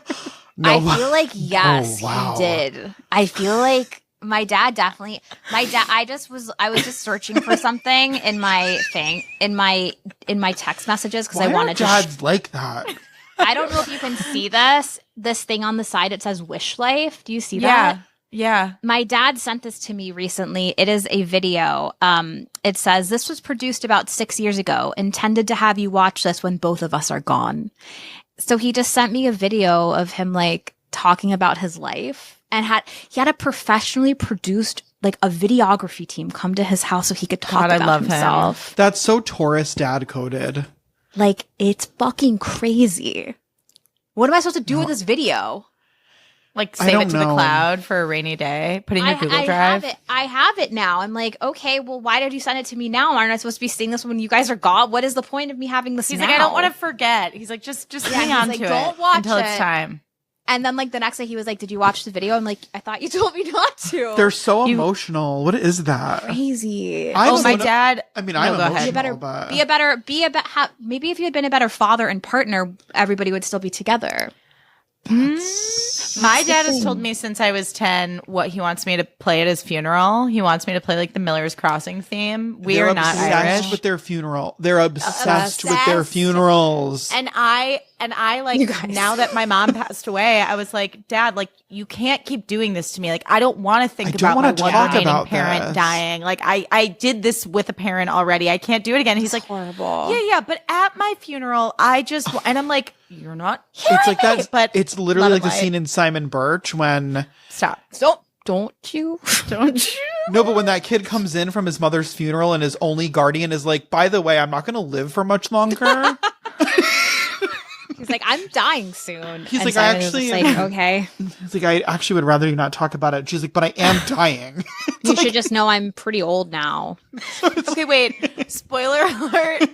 [SPEAKER 3] I feel like yes,
[SPEAKER 2] Oh, wow.
[SPEAKER 3] he did. I feel like my dad definitely. My dad. I was just searching for something in my thing in my text messages because
[SPEAKER 2] Why
[SPEAKER 3] I
[SPEAKER 2] are
[SPEAKER 3] wanted to.
[SPEAKER 2] dads like that?
[SPEAKER 3] I don't know if you can see this thing on the side. It says "Wish Life." Do you see
[SPEAKER 1] Yeah.
[SPEAKER 3] that?
[SPEAKER 1] Yeah.
[SPEAKER 3] My dad sent this to me recently. It is a video. It says, this was produced about 6 years ago, intended to have you watch this when both of us are gone. So he just sent me a video of him like talking about his life, and he had a professionally produced like a videography team come to his house so he could talk
[SPEAKER 1] God,
[SPEAKER 3] about
[SPEAKER 1] I love
[SPEAKER 3] himself.
[SPEAKER 1] him.
[SPEAKER 2] That's so Taurus dad coded.
[SPEAKER 3] Like, it's fucking crazy. What am I supposed to do with this video?
[SPEAKER 1] Like
[SPEAKER 2] I
[SPEAKER 1] save
[SPEAKER 2] don't
[SPEAKER 1] it to the
[SPEAKER 2] know.
[SPEAKER 1] cloud for a rainy day. Put in your Google Drive.
[SPEAKER 3] I have it now. I'm like, okay, well, why did you send it to me now? Aren't I supposed to be seeing this when you guys are gone? What is the point of me having this
[SPEAKER 1] He's
[SPEAKER 3] now?
[SPEAKER 1] like, I don't want to forget. He's like, just hang on
[SPEAKER 3] like,
[SPEAKER 1] to
[SPEAKER 3] don't
[SPEAKER 1] it
[SPEAKER 3] watch
[SPEAKER 1] until it's
[SPEAKER 3] it.
[SPEAKER 1] time.
[SPEAKER 3] And then like the next day he was like, did you watch the video? I'm like, I thought you told me not to.
[SPEAKER 2] They're so emotional. What is that?
[SPEAKER 3] crazy.
[SPEAKER 2] I'm
[SPEAKER 1] My
[SPEAKER 2] emo-
[SPEAKER 1] dad.
[SPEAKER 2] I mean,
[SPEAKER 1] No,
[SPEAKER 2] I'm
[SPEAKER 1] go ahead.
[SPEAKER 2] emotional, but
[SPEAKER 3] Maybe if you had been a better father and partner, everybody would still be together.
[SPEAKER 1] My dad has told me since I was 10 what he wants me to play at his funeral. He wants me to play like the Miller's Crossing theme. We
[SPEAKER 2] they're
[SPEAKER 1] are not
[SPEAKER 2] obsessed
[SPEAKER 1] Irish.
[SPEAKER 2] with their funeral. They're obsessed with their
[SPEAKER 3] Obsessed.
[SPEAKER 2] funerals.
[SPEAKER 1] And I like,
[SPEAKER 3] You guys.
[SPEAKER 1] now that my mom passed away, I was like, Dad, like, you can't keep doing this to me. Like, I don't want to think
[SPEAKER 2] I don't
[SPEAKER 1] about my
[SPEAKER 2] wanna
[SPEAKER 1] one
[SPEAKER 2] talk
[SPEAKER 1] remaining
[SPEAKER 2] about
[SPEAKER 1] parent
[SPEAKER 2] this.
[SPEAKER 1] dying. Like, I did this with a parent already. I can't do it again. He's like,
[SPEAKER 3] Horrible.
[SPEAKER 1] yeah, but at my funeral, and I'm like, you're not.
[SPEAKER 2] It's like that.
[SPEAKER 1] But
[SPEAKER 2] It's literally
[SPEAKER 1] let
[SPEAKER 2] like the
[SPEAKER 1] him light.
[SPEAKER 2] scene in Simon Birch when
[SPEAKER 1] Stop.
[SPEAKER 3] Don't you?
[SPEAKER 1] Don't you?
[SPEAKER 2] no, but when that kid comes in from his mother's funeral and his only guardian is like, by the way, I'm not going to live for much longer.
[SPEAKER 3] He's like, I'm dying soon.
[SPEAKER 2] He's
[SPEAKER 3] And
[SPEAKER 2] like,
[SPEAKER 3] Simon was just like, okay.
[SPEAKER 2] It's like, I actually would rather you not talk about it. She's like, but I am dying.
[SPEAKER 3] You should just know I'm pretty old now.
[SPEAKER 1] Okay, wait. Spoiler alert.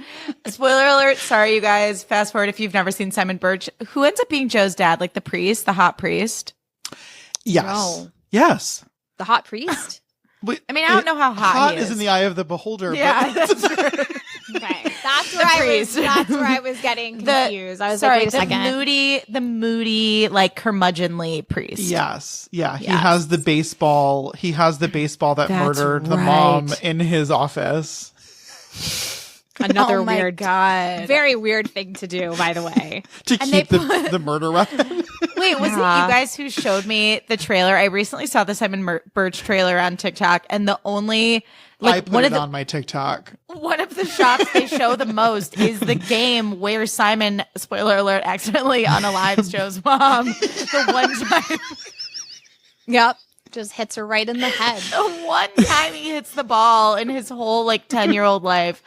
[SPEAKER 1] Spoiler alert. Sorry, you guys. Fast forward if you've never seen Simon Birch. Who ends up being Joe's dad? Like the priest, the hot priest?
[SPEAKER 2] Yes.
[SPEAKER 3] No.
[SPEAKER 2] Yes.
[SPEAKER 3] The hot priest?
[SPEAKER 2] But
[SPEAKER 1] I mean, I don't know how hot he
[SPEAKER 2] is in the eye of the beholder.
[SPEAKER 1] Yeah,
[SPEAKER 2] but
[SPEAKER 1] that's true.
[SPEAKER 3] Okay. That's where I was getting confused. I was like, wait a second.
[SPEAKER 1] The moody, like curmudgeonly priest.
[SPEAKER 2] yes. Yeah. He
[SPEAKER 1] Yes.
[SPEAKER 2] has the baseball. He has the baseball that
[SPEAKER 1] That's
[SPEAKER 2] murdered the
[SPEAKER 1] right.
[SPEAKER 2] mom in his office.
[SPEAKER 3] Another
[SPEAKER 1] Oh my
[SPEAKER 3] weird,
[SPEAKER 1] God.
[SPEAKER 3] very weird thing to do, by the way.
[SPEAKER 2] To
[SPEAKER 1] And they
[SPEAKER 2] keep the murder weapon.
[SPEAKER 1] Wait, was it you guys who showed me the trailer? I recently saw the Simon Birch trailer on TikTok, and the only
[SPEAKER 2] I
[SPEAKER 1] like
[SPEAKER 2] put it on my TikTok.
[SPEAKER 1] one of the shots they show the most is the game where Simon, spoiler alert, accidentally unalives Joe's mom. The one time,
[SPEAKER 3] Yep. Just hits her right in the head.
[SPEAKER 1] the one time he hits the ball in his whole like 10-year-old life,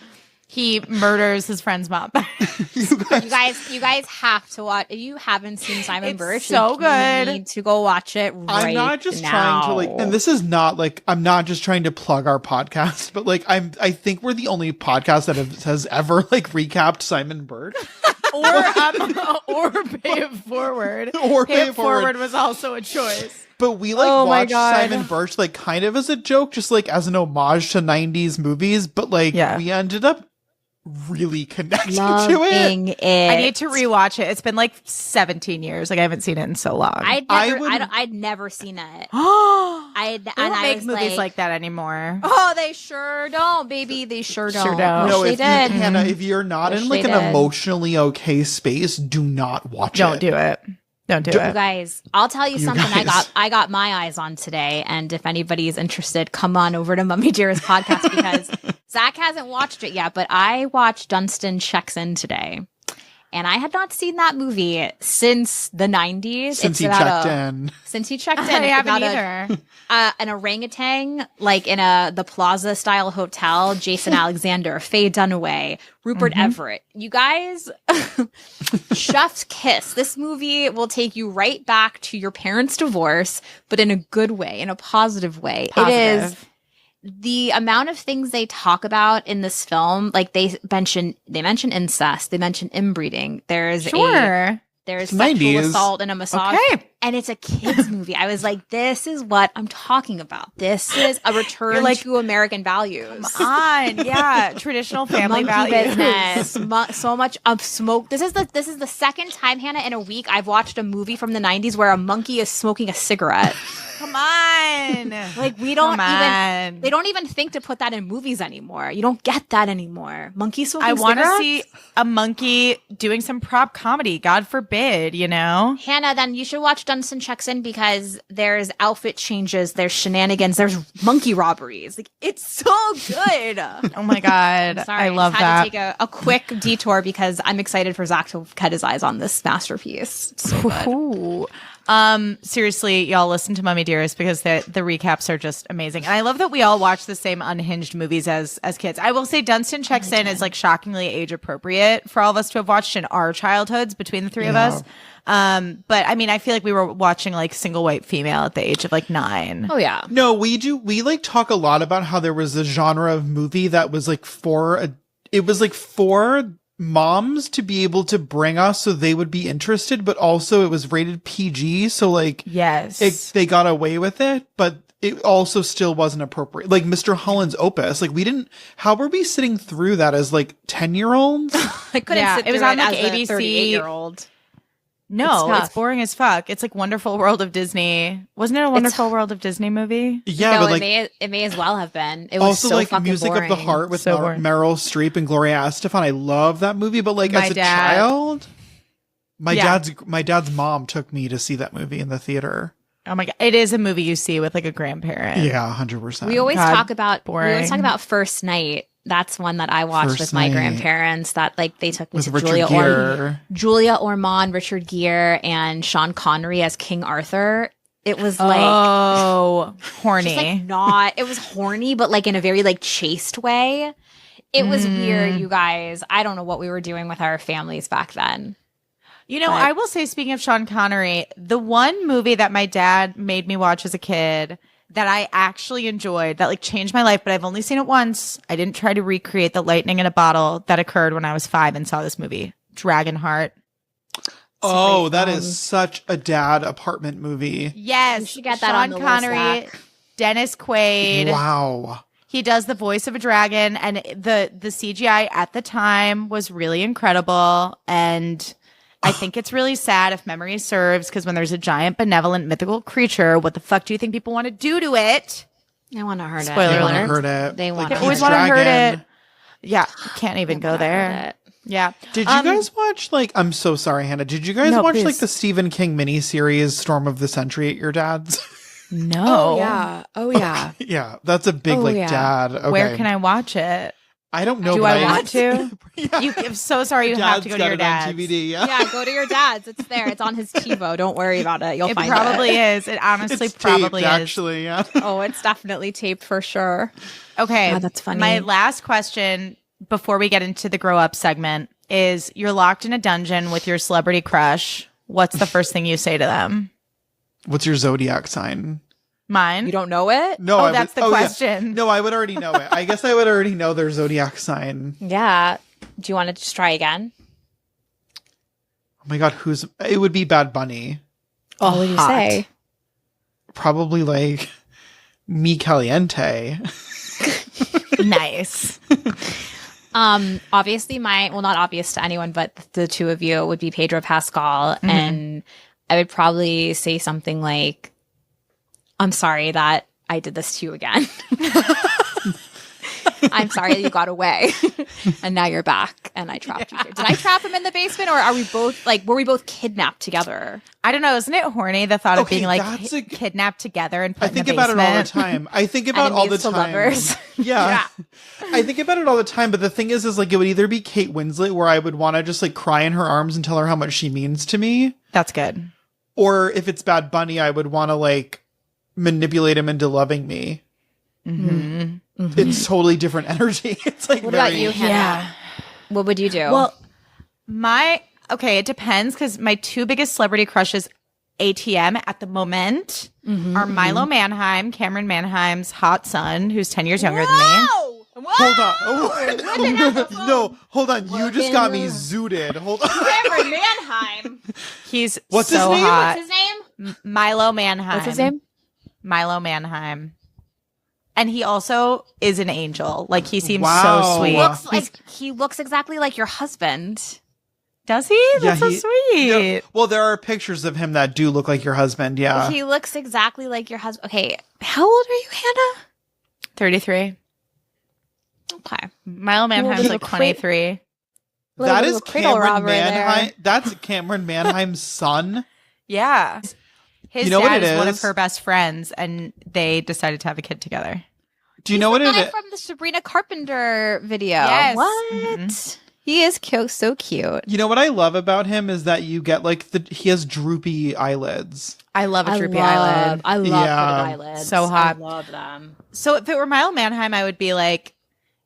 [SPEAKER 1] he murders his friend's mom.
[SPEAKER 3] You guys have to watch. If you haven't seen Simon
[SPEAKER 1] It's
[SPEAKER 3] Birch,
[SPEAKER 1] so
[SPEAKER 3] you
[SPEAKER 1] good.
[SPEAKER 3] need to go watch it right
[SPEAKER 2] I'm not just
[SPEAKER 3] now.
[SPEAKER 2] trying to like, and this is not like, I'm not just trying to plug our podcast, but like, I think we're the only podcast that has ever like recapped Simon Birch.
[SPEAKER 1] or pay it forward.
[SPEAKER 2] Or
[SPEAKER 1] Pay it forward was also a choice.
[SPEAKER 2] But we like
[SPEAKER 1] Oh my
[SPEAKER 2] watched
[SPEAKER 1] God.
[SPEAKER 2] Simon Birch like kind of as a joke, just like as an homage to 90s movies, but like
[SPEAKER 1] Yeah.
[SPEAKER 2] we ended up really connecting to
[SPEAKER 3] Loving
[SPEAKER 2] it.
[SPEAKER 3] it.
[SPEAKER 1] I need to rewatch it. It's been like 17 years. Like I haven't seen it in so long.
[SPEAKER 3] I'd never seen it.
[SPEAKER 1] They
[SPEAKER 3] And
[SPEAKER 1] don't
[SPEAKER 3] I
[SPEAKER 1] make
[SPEAKER 3] was
[SPEAKER 1] movies like that anymore.
[SPEAKER 3] Oh, they sure don't, baby. They sure don't.
[SPEAKER 1] Sure don't.
[SPEAKER 2] No,
[SPEAKER 3] Wish
[SPEAKER 2] if
[SPEAKER 3] they
[SPEAKER 2] you,
[SPEAKER 3] did.
[SPEAKER 2] Hannah, if you're not
[SPEAKER 3] Wish
[SPEAKER 2] in like
[SPEAKER 3] they
[SPEAKER 2] an
[SPEAKER 3] did.
[SPEAKER 2] emotionally okay space, do not watch
[SPEAKER 1] Don't
[SPEAKER 2] it.
[SPEAKER 1] do it. Don't do
[SPEAKER 3] You
[SPEAKER 1] it.
[SPEAKER 3] guys, I'll tell you
[SPEAKER 2] You
[SPEAKER 3] something.
[SPEAKER 2] guys.
[SPEAKER 3] I got my eyes on today, and if anybody is interested, come on over to Mummy Dearest podcast because Zach hasn't watched it yet. But I watched Dunstan Checks In today, and I had not seen that movie since the 90s.
[SPEAKER 2] Since he
[SPEAKER 3] It's about
[SPEAKER 2] checked
[SPEAKER 3] a-
[SPEAKER 2] in.
[SPEAKER 3] Since he checked in,
[SPEAKER 1] I
[SPEAKER 3] it's
[SPEAKER 1] haven't
[SPEAKER 3] about
[SPEAKER 1] either.
[SPEAKER 3] an orangutan, like in the Plaza style hotel. Jason Alexander, Faye Dunaway, Rupert Everett. You guys, chef's kiss. This movie will take you right back to your parents' divorce, but in a good way, in a positive way. It is
[SPEAKER 1] Positive.
[SPEAKER 3] the amount of things they talk about in this film. Like they mention incest, they mention inbreeding. There's
[SPEAKER 1] Sure.
[SPEAKER 3] there's
[SPEAKER 2] It's
[SPEAKER 3] sexual
[SPEAKER 2] 90s.
[SPEAKER 3] assault and a massage.
[SPEAKER 1] Okay.
[SPEAKER 3] And it's a kids movie. I was like, this is what I'm talking about. This is a return
[SPEAKER 1] You're like,
[SPEAKER 3] to American values.
[SPEAKER 1] On. Yeah. Traditional family
[SPEAKER 3] Monkey
[SPEAKER 1] values.
[SPEAKER 3] business. So much of smoke. This is the second time, Hannah, in a week I've watched a movie from the 90s where a monkey is smoking a cigarette.
[SPEAKER 1] Come on.
[SPEAKER 3] Like we don't
[SPEAKER 1] Come
[SPEAKER 3] even
[SPEAKER 1] on.
[SPEAKER 3] they don't even think to put that in movies anymore. You don't get that anymore. Monkey smoking
[SPEAKER 1] I want to
[SPEAKER 3] cigarettes?
[SPEAKER 1] see a monkey doing some prop comedy. God forbid, you know?
[SPEAKER 3] Hannah, then you should watch Dunstan checks in because there's outfit changes, there's shenanigans, there's monkey robberies. Like, it's so good.
[SPEAKER 1] Oh my God.
[SPEAKER 3] Sorry,
[SPEAKER 1] I love
[SPEAKER 3] just
[SPEAKER 1] that.
[SPEAKER 3] had to take a quick detour because I'm excited for Zach to cut his eyes on this masterpiece. It's so good.
[SPEAKER 1] Ooh. Seriously, y'all listen to Mummy Dearest because the recaps are just amazing. And I love that we all watch the same unhinged movies as kids. I will say Dunstan Checks In is like shockingly age appropriate for all of us to have watched in our childhoods between the three of us. But I mean, I feel like we were watching like Single White Female at the age of like 9.
[SPEAKER 3] Oh yeah.
[SPEAKER 2] No, we do. We like talk a lot about how there was a genre of movie that was like it was like for moms to be able to bring us so they would be interested, but also it was rated PG. So like,
[SPEAKER 1] yes,
[SPEAKER 2] they got away with it, but it also still wasn't appropriate. Like Mr. Holland's Opus, like how were we sitting through that as like 10-year-olds?
[SPEAKER 3] I couldn't sit through
[SPEAKER 1] it was on like
[SPEAKER 3] as
[SPEAKER 1] ABC.
[SPEAKER 3] a 38-year-old.
[SPEAKER 1] No,
[SPEAKER 3] It's
[SPEAKER 1] it's boring as fuck. It's like Wonderful World of Disney. Wasn't it a Wonderful World of Disney movie?
[SPEAKER 2] Yeah,
[SPEAKER 3] No,
[SPEAKER 2] but like
[SPEAKER 3] it may as well have been. It was
[SPEAKER 2] also
[SPEAKER 3] so
[SPEAKER 2] like
[SPEAKER 3] fucking
[SPEAKER 2] Music
[SPEAKER 3] boring.
[SPEAKER 2] of the Heart with
[SPEAKER 1] So boring.
[SPEAKER 2] Meryl Streep and Gloria Estefan. I love that movie, but like
[SPEAKER 1] My
[SPEAKER 2] as a
[SPEAKER 1] dad-
[SPEAKER 2] child, my
[SPEAKER 1] Yeah.
[SPEAKER 2] dad's mom took me to see that movie in the theater.
[SPEAKER 1] Oh my God. It is a movie you see with like a grandparent.
[SPEAKER 2] Yeah, 100%.
[SPEAKER 3] We always
[SPEAKER 1] God,
[SPEAKER 3] talk about
[SPEAKER 1] boring.
[SPEAKER 3] First Night. That's one that I watched
[SPEAKER 2] First
[SPEAKER 3] with my
[SPEAKER 2] Night.
[SPEAKER 3] grandparents. That like they took me
[SPEAKER 2] With
[SPEAKER 3] to
[SPEAKER 2] Richard Gere.
[SPEAKER 3] Julia Ormond, Richard Gere, and Sean Connery as King Arthur. It was like
[SPEAKER 1] Oh, horny.
[SPEAKER 3] just like not. It was horny, but like in a very like chaste way. It was weird, you guys. I don't know what we were doing with our families back then.
[SPEAKER 1] You know,
[SPEAKER 3] But-
[SPEAKER 1] I will say, speaking of Sean Connery, the one movie that my dad made me watch as a kid that I actually enjoyed, that like changed my life, but I've only seen it once. I didn't try to recreate the lightning in a bottle that occurred when I was 5 and saw this movie, Dragonheart.
[SPEAKER 2] Oh, that is such a dad apartment movie.
[SPEAKER 1] Yes,
[SPEAKER 3] You should get that
[SPEAKER 1] Sean
[SPEAKER 3] on the list,
[SPEAKER 1] Connery,
[SPEAKER 3] Zach.
[SPEAKER 1] Dennis Quaid.
[SPEAKER 2] Wow.
[SPEAKER 1] He does the voice of a dragon, and the CGI at the time was really incredible. And I think it's really sad if memory serves, because when there's a giant, benevolent, mythical creature, what the fuck do you think people want to do to it?
[SPEAKER 3] They want to hurt it.
[SPEAKER 1] Spoiler
[SPEAKER 2] They
[SPEAKER 1] alert.
[SPEAKER 2] want to hurt it.
[SPEAKER 3] They want
[SPEAKER 1] They
[SPEAKER 3] to
[SPEAKER 1] always
[SPEAKER 3] hurt
[SPEAKER 1] want to hurt
[SPEAKER 2] Dragon.
[SPEAKER 1] it. Yeah, you can't even go there. Yeah.
[SPEAKER 2] Did you guys watch like? I'm so sorry, Hannah. Did you guys
[SPEAKER 1] No,
[SPEAKER 2] watch
[SPEAKER 1] please.
[SPEAKER 2] like the Stephen King miniseries Storm of the Century at your dad's?
[SPEAKER 1] No.
[SPEAKER 3] Oh yeah.
[SPEAKER 2] Yeah, that's a big
[SPEAKER 3] Oh,
[SPEAKER 2] like
[SPEAKER 3] yeah.
[SPEAKER 2] dad. Okay.
[SPEAKER 1] Where can I watch it?
[SPEAKER 2] I don't know.
[SPEAKER 1] Do
[SPEAKER 2] but
[SPEAKER 1] I want to?
[SPEAKER 2] Yeah.
[SPEAKER 1] I'm so sorry you have to go
[SPEAKER 2] Dad's
[SPEAKER 1] to your
[SPEAKER 2] got it
[SPEAKER 1] dad's.
[SPEAKER 2] on DVD. Yeah.
[SPEAKER 3] Yeah, go to your dad's. It's there. It's on his TiVo. Don't worry about it. You'll
[SPEAKER 1] It
[SPEAKER 3] find
[SPEAKER 1] probably
[SPEAKER 3] it.
[SPEAKER 1] is. It honestly
[SPEAKER 2] It's
[SPEAKER 1] probably
[SPEAKER 2] taped,
[SPEAKER 1] is.
[SPEAKER 2] actually. Yeah.
[SPEAKER 3] Oh, it's definitely taped for sure.
[SPEAKER 1] Okay.
[SPEAKER 3] God, that's funny.
[SPEAKER 1] My last question before we get into the grow up segment is you're locked in a dungeon with your celebrity crush. What's the first thing you say to them?
[SPEAKER 2] What's your zodiac sign?
[SPEAKER 1] Mine?
[SPEAKER 3] You don't know it?
[SPEAKER 2] No,
[SPEAKER 1] Oh,
[SPEAKER 2] I
[SPEAKER 1] that's
[SPEAKER 2] would-
[SPEAKER 1] the
[SPEAKER 2] yeah.
[SPEAKER 1] question.
[SPEAKER 2] No, I would already know it. I guess I would already know their zodiac sign.
[SPEAKER 3] Yeah. Do you want to just try again?
[SPEAKER 2] Oh my god, it would be Bad Bunny.
[SPEAKER 1] Oh,
[SPEAKER 3] What would you
[SPEAKER 1] hot.
[SPEAKER 3] say?
[SPEAKER 2] Probably like Mi Caliente.
[SPEAKER 1] Nice.
[SPEAKER 3] Obviously not obvious to anyone, but the two of you would be Pedro Pascal. And I would probably say something like, I'm sorry that I did this to you again. I'm sorry that you got away and now you're back and I trapped you here. Did I trap him in the basement, or are we both were we both kidnapped together?
[SPEAKER 1] I don't know. Isn't it horny, the thought of
[SPEAKER 2] Okay,
[SPEAKER 1] being like
[SPEAKER 2] that's a-
[SPEAKER 1] kidnapped together and put
[SPEAKER 2] I
[SPEAKER 1] in
[SPEAKER 2] think
[SPEAKER 1] the
[SPEAKER 2] about
[SPEAKER 1] basement?
[SPEAKER 2] it all the time. I think about all the
[SPEAKER 3] Enemies to
[SPEAKER 2] time.
[SPEAKER 3] lovers.
[SPEAKER 2] Yeah. I think about it all the time, but the thing is like it would either be Kate Winslet where I would want to just like cry in her arms and tell her how much she means to me,
[SPEAKER 1] That's good.
[SPEAKER 2] or if it's Bad Bunny, I would want to like manipulate him into loving me. It's totally different energy. It's like
[SPEAKER 3] What about
[SPEAKER 2] very-
[SPEAKER 3] you, Hannah?
[SPEAKER 1] Yeah.
[SPEAKER 3] What would you do?
[SPEAKER 1] Well, it depends, because my two biggest celebrity crushes ATM at the moment are Milo Manheim, Cameron Manheim's hot son, who's 10 years younger than me.
[SPEAKER 2] Hold on. Oh, no, hold on. You just got me zooted. Hold on.
[SPEAKER 3] Cameron Manheim.
[SPEAKER 1] He's
[SPEAKER 2] What's
[SPEAKER 1] so
[SPEAKER 2] his name?
[SPEAKER 1] hot.
[SPEAKER 3] What's his name?
[SPEAKER 1] Milo Manheim.
[SPEAKER 3] What's his name?
[SPEAKER 1] Milo Manheim. And he also is an angel. Like, he seems
[SPEAKER 2] Wow.
[SPEAKER 1] so sweet.
[SPEAKER 3] He looks exactly like your husband.
[SPEAKER 1] Does he? That's so
[SPEAKER 2] he-
[SPEAKER 1] sweet.
[SPEAKER 2] No, well, there are pictures of him that do look like your husband. Yeah.
[SPEAKER 3] He looks exactly like your husband. Okay, how old are you, Hannah?
[SPEAKER 1] 33.
[SPEAKER 3] Okay.
[SPEAKER 1] Milo Manheim's
[SPEAKER 3] little
[SPEAKER 1] like
[SPEAKER 3] cra-
[SPEAKER 1] 23.
[SPEAKER 2] That is
[SPEAKER 3] Little cradle
[SPEAKER 2] Cameron
[SPEAKER 3] robber there.
[SPEAKER 2] Manheim. That's Cameron Manheim's son.
[SPEAKER 1] Yeah. His
[SPEAKER 2] You know what
[SPEAKER 1] dad
[SPEAKER 2] it
[SPEAKER 1] is one of
[SPEAKER 2] is?
[SPEAKER 1] her best friends, and they decided to have a kid together.
[SPEAKER 2] Do you know what it
[SPEAKER 3] Guy
[SPEAKER 2] is?
[SPEAKER 3] from the Sabrina Carpenter video.
[SPEAKER 1] Yes.
[SPEAKER 3] What?
[SPEAKER 1] Mhm.
[SPEAKER 3] He is cute, so cute.
[SPEAKER 2] You know what I love about him is that you get like he has droopy eyelids.
[SPEAKER 1] I love a droopy eyelid.
[SPEAKER 3] I love
[SPEAKER 2] Yeah.
[SPEAKER 3] crooked eyelids.
[SPEAKER 1] So hot.
[SPEAKER 3] I love them.
[SPEAKER 1] So if it were Mile Manheim, I would be like,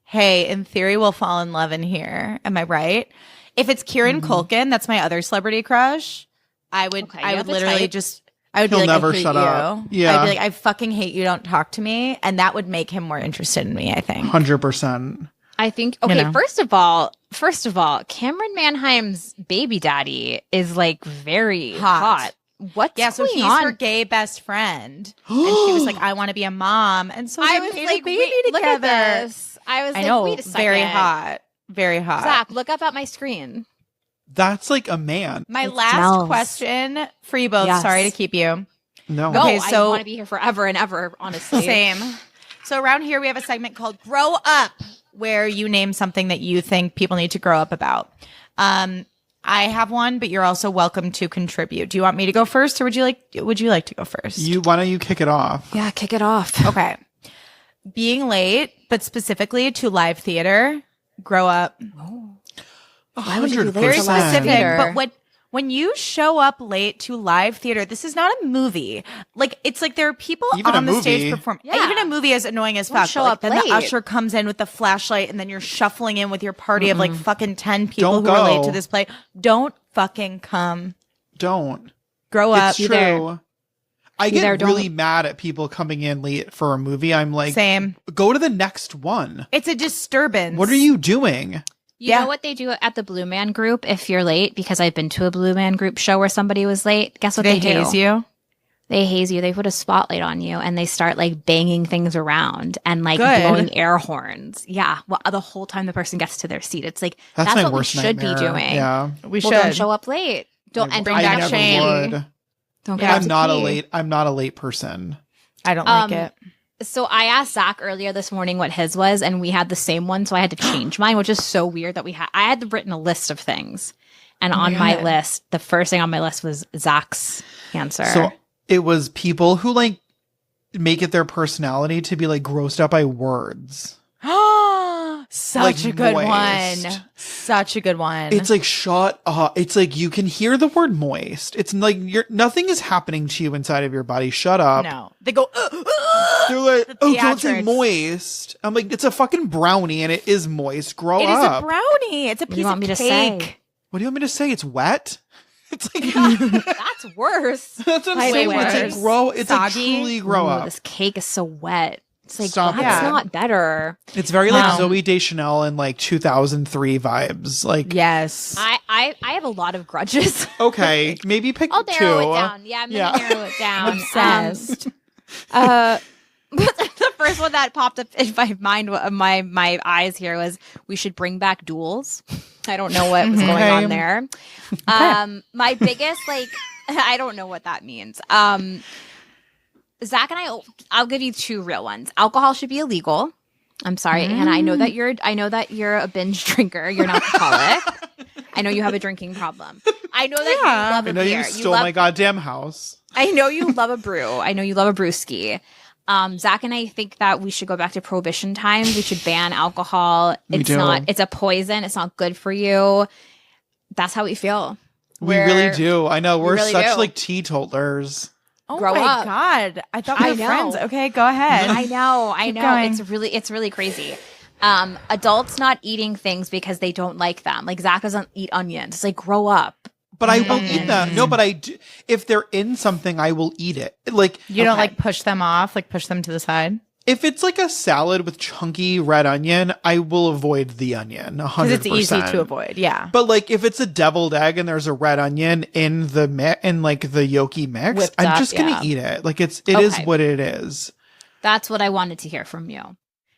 [SPEAKER 1] hey, in theory, we'll fall in love in here. Am I right? If it's Kieran Culkin, that's my other celebrity crush. I would
[SPEAKER 3] Okay, you
[SPEAKER 1] I
[SPEAKER 3] have
[SPEAKER 1] would
[SPEAKER 3] the
[SPEAKER 1] literally
[SPEAKER 3] type.
[SPEAKER 1] just I would
[SPEAKER 2] He'll
[SPEAKER 1] be like,
[SPEAKER 2] never
[SPEAKER 1] I hate
[SPEAKER 2] shut
[SPEAKER 1] you.
[SPEAKER 2] up. Yeah.
[SPEAKER 1] I'd be like, I fucking hate you. Don't talk to me. And that would make him more interested in me, I think.
[SPEAKER 2] 100%.
[SPEAKER 3] I think okay,
[SPEAKER 1] know.
[SPEAKER 3] first of all, Cameron Manheim's baby daddy is like very hot. What's
[SPEAKER 1] Yeah, so
[SPEAKER 3] going
[SPEAKER 1] he's
[SPEAKER 3] on?
[SPEAKER 1] her gay best friend. And she was like, I want to be a mom. And so
[SPEAKER 3] I
[SPEAKER 1] they
[SPEAKER 3] was
[SPEAKER 1] made
[SPEAKER 3] like,
[SPEAKER 1] a baby
[SPEAKER 3] wait, look
[SPEAKER 1] together.
[SPEAKER 3] at this. I was
[SPEAKER 1] I
[SPEAKER 3] like,
[SPEAKER 1] know,
[SPEAKER 3] wait a second.
[SPEAKER 1] very hot. Very hot.
[SPEAKER 3] Zach, look up at my screen.
[SPEAKER 2] That's like a man.
[SPEAKER 1] My
[SPEAKER 3] It
[SPEAKER 1] last
[SPEAKER 3] smells.
[SPEAKER 1] question for you both.
[SPEAKER 3] Yes.
[SPEAKER 1] Sorry to keep you.
[SPEAKER 2] No.
[SPEAKER 3] No,
[SPEAKER 1] Okay,
[SPEAKER 3] I
[SPEAKER 1] so-
[SPEAKER 3] want to be here forever and ever, honestly.
[SPEAKER 1] Same. So around here we have a segment called Grow Up, where you name something that you think people need to grow up about. I have one, but you're also welcome to contribute. Do you want me to go first, or would you like to go first?
[SPEAKER 2] Why don't you kick it off?
[SPEAKER 3] Yeah, kick it off.
[SPEAKER 1] Okay. Being late, but specifically to live theater, grow up.
[SPEAKER 3] Why would you be late
[SPEAKER 1] Very
[SPEAKER 3] to live
[SPEAKER 2] 100%.
[SPEAKER 1] specific,
[SPEAKER 3] theater?
[SPEAKER 1] but when you show up late to live theater, this is not a movie. Like, it's like there are people
[SPEAKER 2] Even a
[SPEAKER 1] on the stage
[SPEAKER 2] movie.
[SPEAKER 1] performing.
[SPEAKER 3] Yeah.
[SPEAKER 1] Even a movie is annoying as
[SPEAKER 3] Don't
[SPEAKER 1] fuck.
[SPEAKER 3] show
[SPEAKER 1] but, like,
[SPEAKER 3] up
[SPEAKER 1] then
[SPEAKER 3] late.
[SPEAKER 1] the usher comes in with the flashlight, and then you're shuffling in with your party of like fucking 10 people
[SPEAKER 2] Don't
[SPEAKER 1] who are late
[SPEAKER 2] go.
[SPEAKER 1] to this play. Don't fucking come.
[SPEAKER 2] Don't.
[SPEAKER 1] Grow up.
[SPEAKER 2] It's true. I
[SPEAKER 3] there,
[SPEAKER 2] get really
[SPEAKER 3] don't-
[SPEAKER 2] mad at people coming in late for a movie. I'm like,
[SPEAKER 1] Same.
[SPEAKER 2] go to the next one.
[SPEAKER 1] It's a disturbance.
[SPEAKER 2] What are you doing?
[SPEAKER 3] You
[SPEAKER 1] Yeah.
[SPEAKER 3] know what they do at the Blue Man Group if you're late? Because I've been to a Blue Man Group show where somebody was late. Guess what
[SPEAKER 1] They
[SPEAKER 3] they, do?
[SPEAKER 1] haze you.
[SPEAKER 3] They haze you. They put a spotlight on you and they start like banging things around and like
[SPEAKER 1] Good.
[SPEAKER 3] blowing air horns. Yeah. Well, the whole time the person gets to their seat. It's like,
[SPEAKER 2] That's,
[SPEAKER 3] that's
[SPEAKER 2] my
[SPEAKER 3] what we
[SPEAKER 2] worst
[SPEAKER 3] should
[SPEAKER 2] nightmare.
[SPEAKER 3] be doing.
[SPEAKER 2] Yeah.
[SPEAKER 1] We
[SPEAKER 3] Well,
[SPEAKER 1] should.
[SPEAKER 3] don't show up late. Don't and
[SPEAKER 1] bring
[SPEAKER 3] don't
[SPEAKER 1] back
[SPEAKER 3] get
[SPEAKER 2] never
[SPEAKER 1] shame.
[SPEAKER 2] would.
[SPEAKER 3] Don't
[SPEAKER 1] Yeah.
[SPEAKER 3] get
[SPEAKER 2] I'm
[SPEAKER 3] to
[SPEAKER 2] not a
[SPEAKER 3] pee.
[SPEAKER 2] late. I'm not a late person.
[SPEAKER 1] I don't like it.
[SPEAKER 3] So I asked Zach earlier this morning what his was, and we had the same one. So I had to change mine, which is so weird that I had written a list of things, and on my
[SPEAKER 1] God.
[SPEAKER 3] list, the first thing on my list was Zach's answer.
[SPEAKER 2] So it was people who like make it their personality to be like grossed out by words.
[SPEAKER 1] Such
[SPEAKER 2] Like
[SPEAKER 1] a good
[SPEAKER 2] moist.
[SPEAKER 1] one. Such a good one.
[SPEAKER 2] It's like shut up. It's like you can hear the word moist. It's like nothing is happening to you inside of your body. Shut up.
[SPEAKER 1] no. They go,
[SPEAKER 2] They're like,
[SPEAKER 1] The
[SPEAKER 2] oh, don't say
[SPEAKER 1] theatrics.
[SPEAKER 2] moist. I'm like, it's a fucking brownie and it is moist. Grow
[SPEAKER 1] it is
[SPEAKER 2] up.
[SPEAKER 1] a brownie. It's a
[SPEAKER 3] What do
[SPEAKER 1] piece
[SPEAKER 3] you want
[SPEAKER 1] of
[SPEAKER 3] me to
[SPEAKER 1] cake.
[SPEAKER 3] say?
[SPEAKER 2] What do you want me to say? It's wet. It's like
[SPEAKER 3] That's worse.
[SPEAKER 2] that's what I'm
[SPEAKER 1] Way
[SPEAKER 2] saying. It's
[SPEAKER 1] worse.
[SPEAKER 2] like grow. It's like
[SPEAKER 1] Soggy.
[SPEAKER 2] truly grow
[SPEAKER 3] Ooh,
[SPEAKER 2] up.
[SPEAKER 3] This cake is so wet. It's like
[SPEAKER 2] Stop
[SPEAKER 3] that's
[SPEAKER 1] it.
[SPEAKER 3] not better.
[SPEAKER 2] It's very like
[SPEAKER 1] Wow.
[SPEAKER 2] Zoe Deschanel and like 2003 vibes. Like,
[SPEAKER 1] Yes.
[SPEAKER 3] I have a lot of grudges.
[SPEAKER 2] okay, maybe pick
[SPEAKER 3] I'll
[SPEAKER 2] two.
[SPEAKER 3] narrow it down. Yeah, I'm
[SPEAKER 2] Yeah.
[SPEAKER 3] gonna narrow it down.
[SPEAKER 1] Obsessed.
[SPEAKER 3] The first one that popped up in my mind, my eyes here was we should bring back duels. I don't know what was going
[SPEAKER 2] Okay.
[SPEAKER 3] on there. My biggest I don't know what that means. Zach and I'll give you two real ones. Alcohol should be illegal. I'm sorry, and I know that you're a binge drinker. You're an alcoholic. I know you have a drinking problem. I know that you love a
[SPEAKER 2] I know
[SPEAKER 3] beer.
[SPEAKER 2] you stole my goddamn house.
[SPEAKER 3] I know you love a brew. I know you love a brewski. Zach and I think that we should go back to prohibition times. We should ban alcohol. It's a poison. It's not good for you. That's how we feel.
[SPEAKER 2] We really do. I know. We're
[SPEAKER 3] really
[SPEAKER 2] such
[SPEAKER 3] do.
[SPEAKER 2] like teetotalers.
[SPEAKER 1] Oh
[SPEAKER 3] Grow
[SPEAKER 1] my
[SPEAKER 3] up.
[SPEAKER 1] God. I thought we
[SPEAKER 3] I
[SPEAKER 1] were
[SPEAKER 3] know.
[SPEAKER 1] friends. Okay, go ahead.
[SPEAKER 3] I know.
[SPEAKER 1] Keep going.
[SPEAKER 3] It's really crazy. Adults not eating things because they don't like them. Like Zach doesn't eat onions. It's like grow up.
[SPEAKER 2] But I will eat them. No, but I do. If they're in something, I will eat it. Like
[SPEAKER 1] You don't
[SPEAKER 3] Okay.
[SPEAKER 1] like push them off, like push them to the side?
[SPEAKER 2] if it's like a salad with chunky red onion, I will avoid the onion 100%.
[SPEAKER 1] Because it's easy to avoid. Yeah.
[SPEAKER 2] But like if it's a deviled egg and there's a red onion in the like the yolky mix,
[SPEAKER 3] Whipped
[SPEAKER 2] I'm
[SPEAKER 3] up,
[SPEAKER 2] just gonna
[SPEAKER 3] yeah.
[SPEAKER 2] eat it. Like it is
[SPEAKER 3] Okay.
[SPEAKER 2] what it is.
[SPEAKER 3] That's what I wanted to hear from you.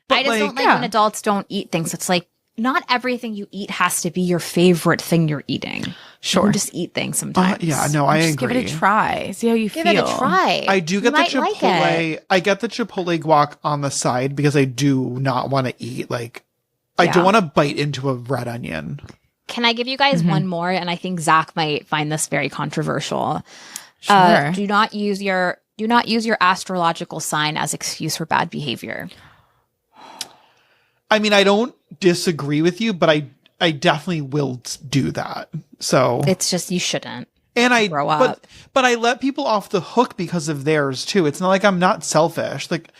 [SPEAKER 2] But
[SPEAKER 3] I just don't like
[SPEAKER 1] yeah.
[SPEAKER 3] when adults don't eat things. It's like not everything you eat has to be your favorite thing you're eating.
[SPEAKER 1] Sure.
[SPEAKER 3] You can just eat things sometimes.
[SPEAKER 2] Yeah, no, I
[SPEAKER 1] Just
[SPEAKER 2] agree.
[SPEAKER 1] give it a try. See how you
[SPEAKER 3] Give
[SPEAKER 1] feel.
[SPEAKER 3] it a try.
[SPEAKER 2] I do
[SPEAKER 3] You
[SPEAKER 2] get the
[SPEAKER 3] might like
[SPEAKER 2] Chipotle.
[SPEAKER 3] it.
[SPEAKER 2] I get the Chipotle guac on the side because I do not want to eat like I
[SPEAKER 1] Yeah.
[SPEAKER 2] don't want to bite into a red onion.
[SPEAKER 3] Can I give you guys one more? And I think Zach might find this very controversial.
[SPEAKER 1] Sure.
[SPEAKER 3] Do not use your astrological sign as excuse for bad behavior.
[SPEAKER 2] I mean, I don't disagree with you, but I definitely will do that. So
[SPEAKER 3] It's just, you shouldn't.
[SPEAKER 2] and I
[SPEAKER 3] grow up.
[SPEAKER 2] but I let people off the hook because of theirs too. It's not like I'm not selfish. Like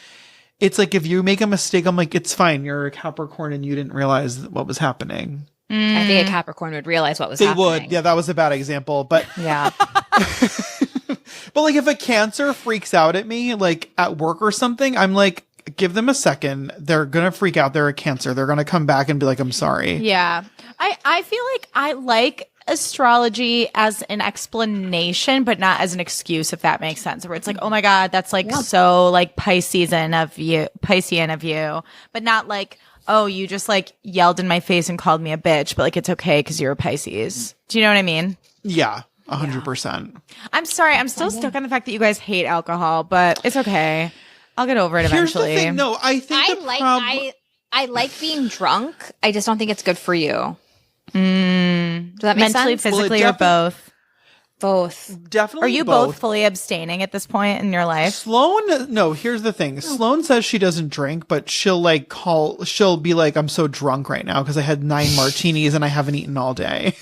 [SPEAKER 2] it's like if you make a mistake, I'm like, it's fine. You're a Capricorn and you didn't realize what was happening.
[SPEAKER 3] I think a Capricorn would realize what was
[SPEAKER 2] They
[SPEAKER 3] happening.
[SPEAKER 2] would. Yeah, that was a bad example. But
[SPEAKER 3] Yeah.
[SPEAKER 2] but like if a Cancer freaks out at me, like at work or something, I'm like, give them a second. They're gonna freak out. They're a Cancer. They're gonna come back and be like, I'm sorry.
[SPEAKER 1] Yeah. I feel like I like astrology as an explanation, but not as an excuse, if that makes sense. Where it's like, oh my God, that's like so like Piscean of you, but not like, oh, you just like yelled in my face and called me a bitch, but like it's okay because you're a Pisces. Do you know what I mean?
[SPEAKER 2] Yeah, 100%.
[SPEAKER 1] I'm sorry. I'm still stuck on the fact that you guys hate alcohol, but it's okay. I'll get over it eventually.
[SPEAKER 2] Here's the thing. No, I think
[SPEAKER 3] I like being drunk. I just don't think it's good for you. Does that make
[SPEAKER 1] Mentally,
[SPEAKER 3] sense?
[SPEAKER 1] physically, or both?
[SPEAKER 3] Both.
[SPEAKER 2] definitely
[SPEAKER 1] Are you both fully abstaining at this point in your life?
[SPEAKER 2] Sloane, no, here's the thing. Sloane says she doesn't drink, but she'll be like, I'm so drunk right now because I had 9 martinis and I haven't eaten all day.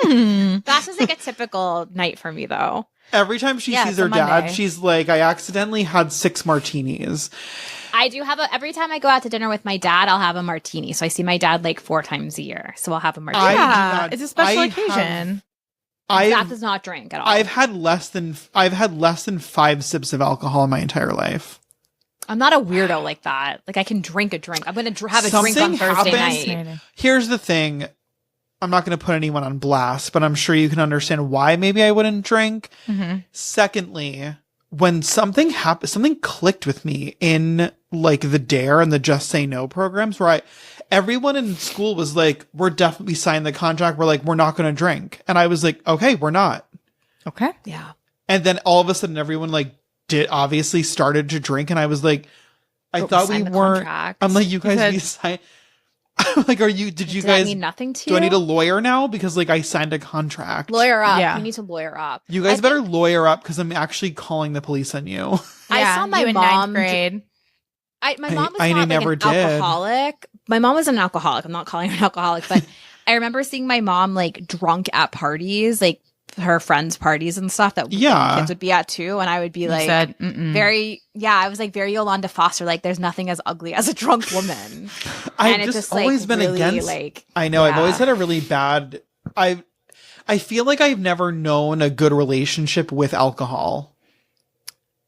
[SPEAKER 3] That's just like a typical night for me, though.
[SPEAKER 2] Every time she
[SPEAKER 1] Yeah,
[SPEAKER 2] sees
[SPEAKER 1] it's a
[SPEAKER 2] her dad,
[SPEAKER 1] Monday.
[SPEAKER 2] she's like, I accidentally had 6 martinis.
[SPEAKER 3] I do have every time I go out to dinner with my dad, I'll have a martini. So I see my dad like 4 times a year. So I'll have a martini.
[SPEAKER 2] I do
[SPEAKER 1] Yeah,
[SPEAKER 2] not-
[SPEAKER 1] it's a special
[SPEAKER 2] I
[SPEAKER 1] occasion.
[SPEAKER 3] Zach does not drink at all.
[SPEAKER 2] I've had less than 5 sips of alcohol in my entire life.
[SPEAKER 3] I'm not a weirdo like that. Like I can drink a drink. I'm going to have a drink on
[SPEAKER 2] Something
[SPEAKER 3] Thursday
[SPEAKER 2] happens-
[SPEAKER 3] night.
[SPEAKER 2] Here's the thing. I'm not going to put anyone on blast, but I'm sure you can understand why maybe I wouldn't drink. Secondly, when something happened, something clicked with me in like the DARE and the Just Say No programs where everyone in school was like, we're definitely signing the contract. We're like, we're not going to drink. And I was like, okay, we're not.
[SPEAKER 1] Okay.
[SPEAKER 3] Yeah.
[SPEAKER 2] And then all of a sudden everyone like obviously started to drink. And I was like, I
[SPEAKER 3] But
[SPEAKER 2] thought
[SPEAKER 3] we
[SPEAKER 2] we
[SPEAKER 3] signed the
[SPEAKER 2] weren't.
[SPEAKER 3] contract.
[SPEAKER 2] I'm like, you guys
[SPEAKER 1] said-
[SPEAKER 2] need to sign. I'm like, did you
[SPEAKER 3] Does that
[SPEAKER 2] guys,
[SPEAKER 3] mean nothing to
[SPEAKER 2] do I
[SPEAKER 3] you?
[SPEAKER 2] need a lawyer now? Because like I signed a contract.
[SPEAKER 3] Lawyer up.
[SPEAKER 1] Yeah.
[SPEAKER 3] You need to lawyer up.
[SPEAKER 2] You guys better lawyer up because I'm actually calling the police on you.
[SPEAKER 3] I saw my
[SPEAKER 1] you in
[SPEAKER 3] mom
[SPEAKER 1] 9th grade.
[SPEAKER 3] My mom was
[SPEAKER 2] I
[SPEAKER 3] not
[SPEAKER 2] never
[SPEAKER 3] like an
[SPEAKER 2] did.
[SPEAKER 3] alcoholic. My mom was an alcoholic. I'm not calling her an alcoholic, but I remember seeing my mom like drunk at parties, like her friends' parties and stuff that
[SPEAKER 2] Yeah.
[SPEAKER 3] kids would be at too. And I would be
[SPEAKER 1] You
[SPEAKER 3] like,
[SPEAKER 1] said, "Mm-mm."
[SPEAKER 3] I was like very Yolanda Foster. Like, there's nothing as ugly as a drunk woman.
[SPEAKER 2] I've
[SPEAKER 3] And it's
[SPEAKER 2] just
[SPEAKER 3] like,
[SPEAKER 2] always been
[SPEAKER 3] really,
[SPEAKER 2] against.
[SPEAKER 3] like,
[SPEAKER 2] I know. I've
[SPEAKER 3] yeah.
[SPEAKER 2] always had a really bad. I feel like I've never known a good relationship with alcohol.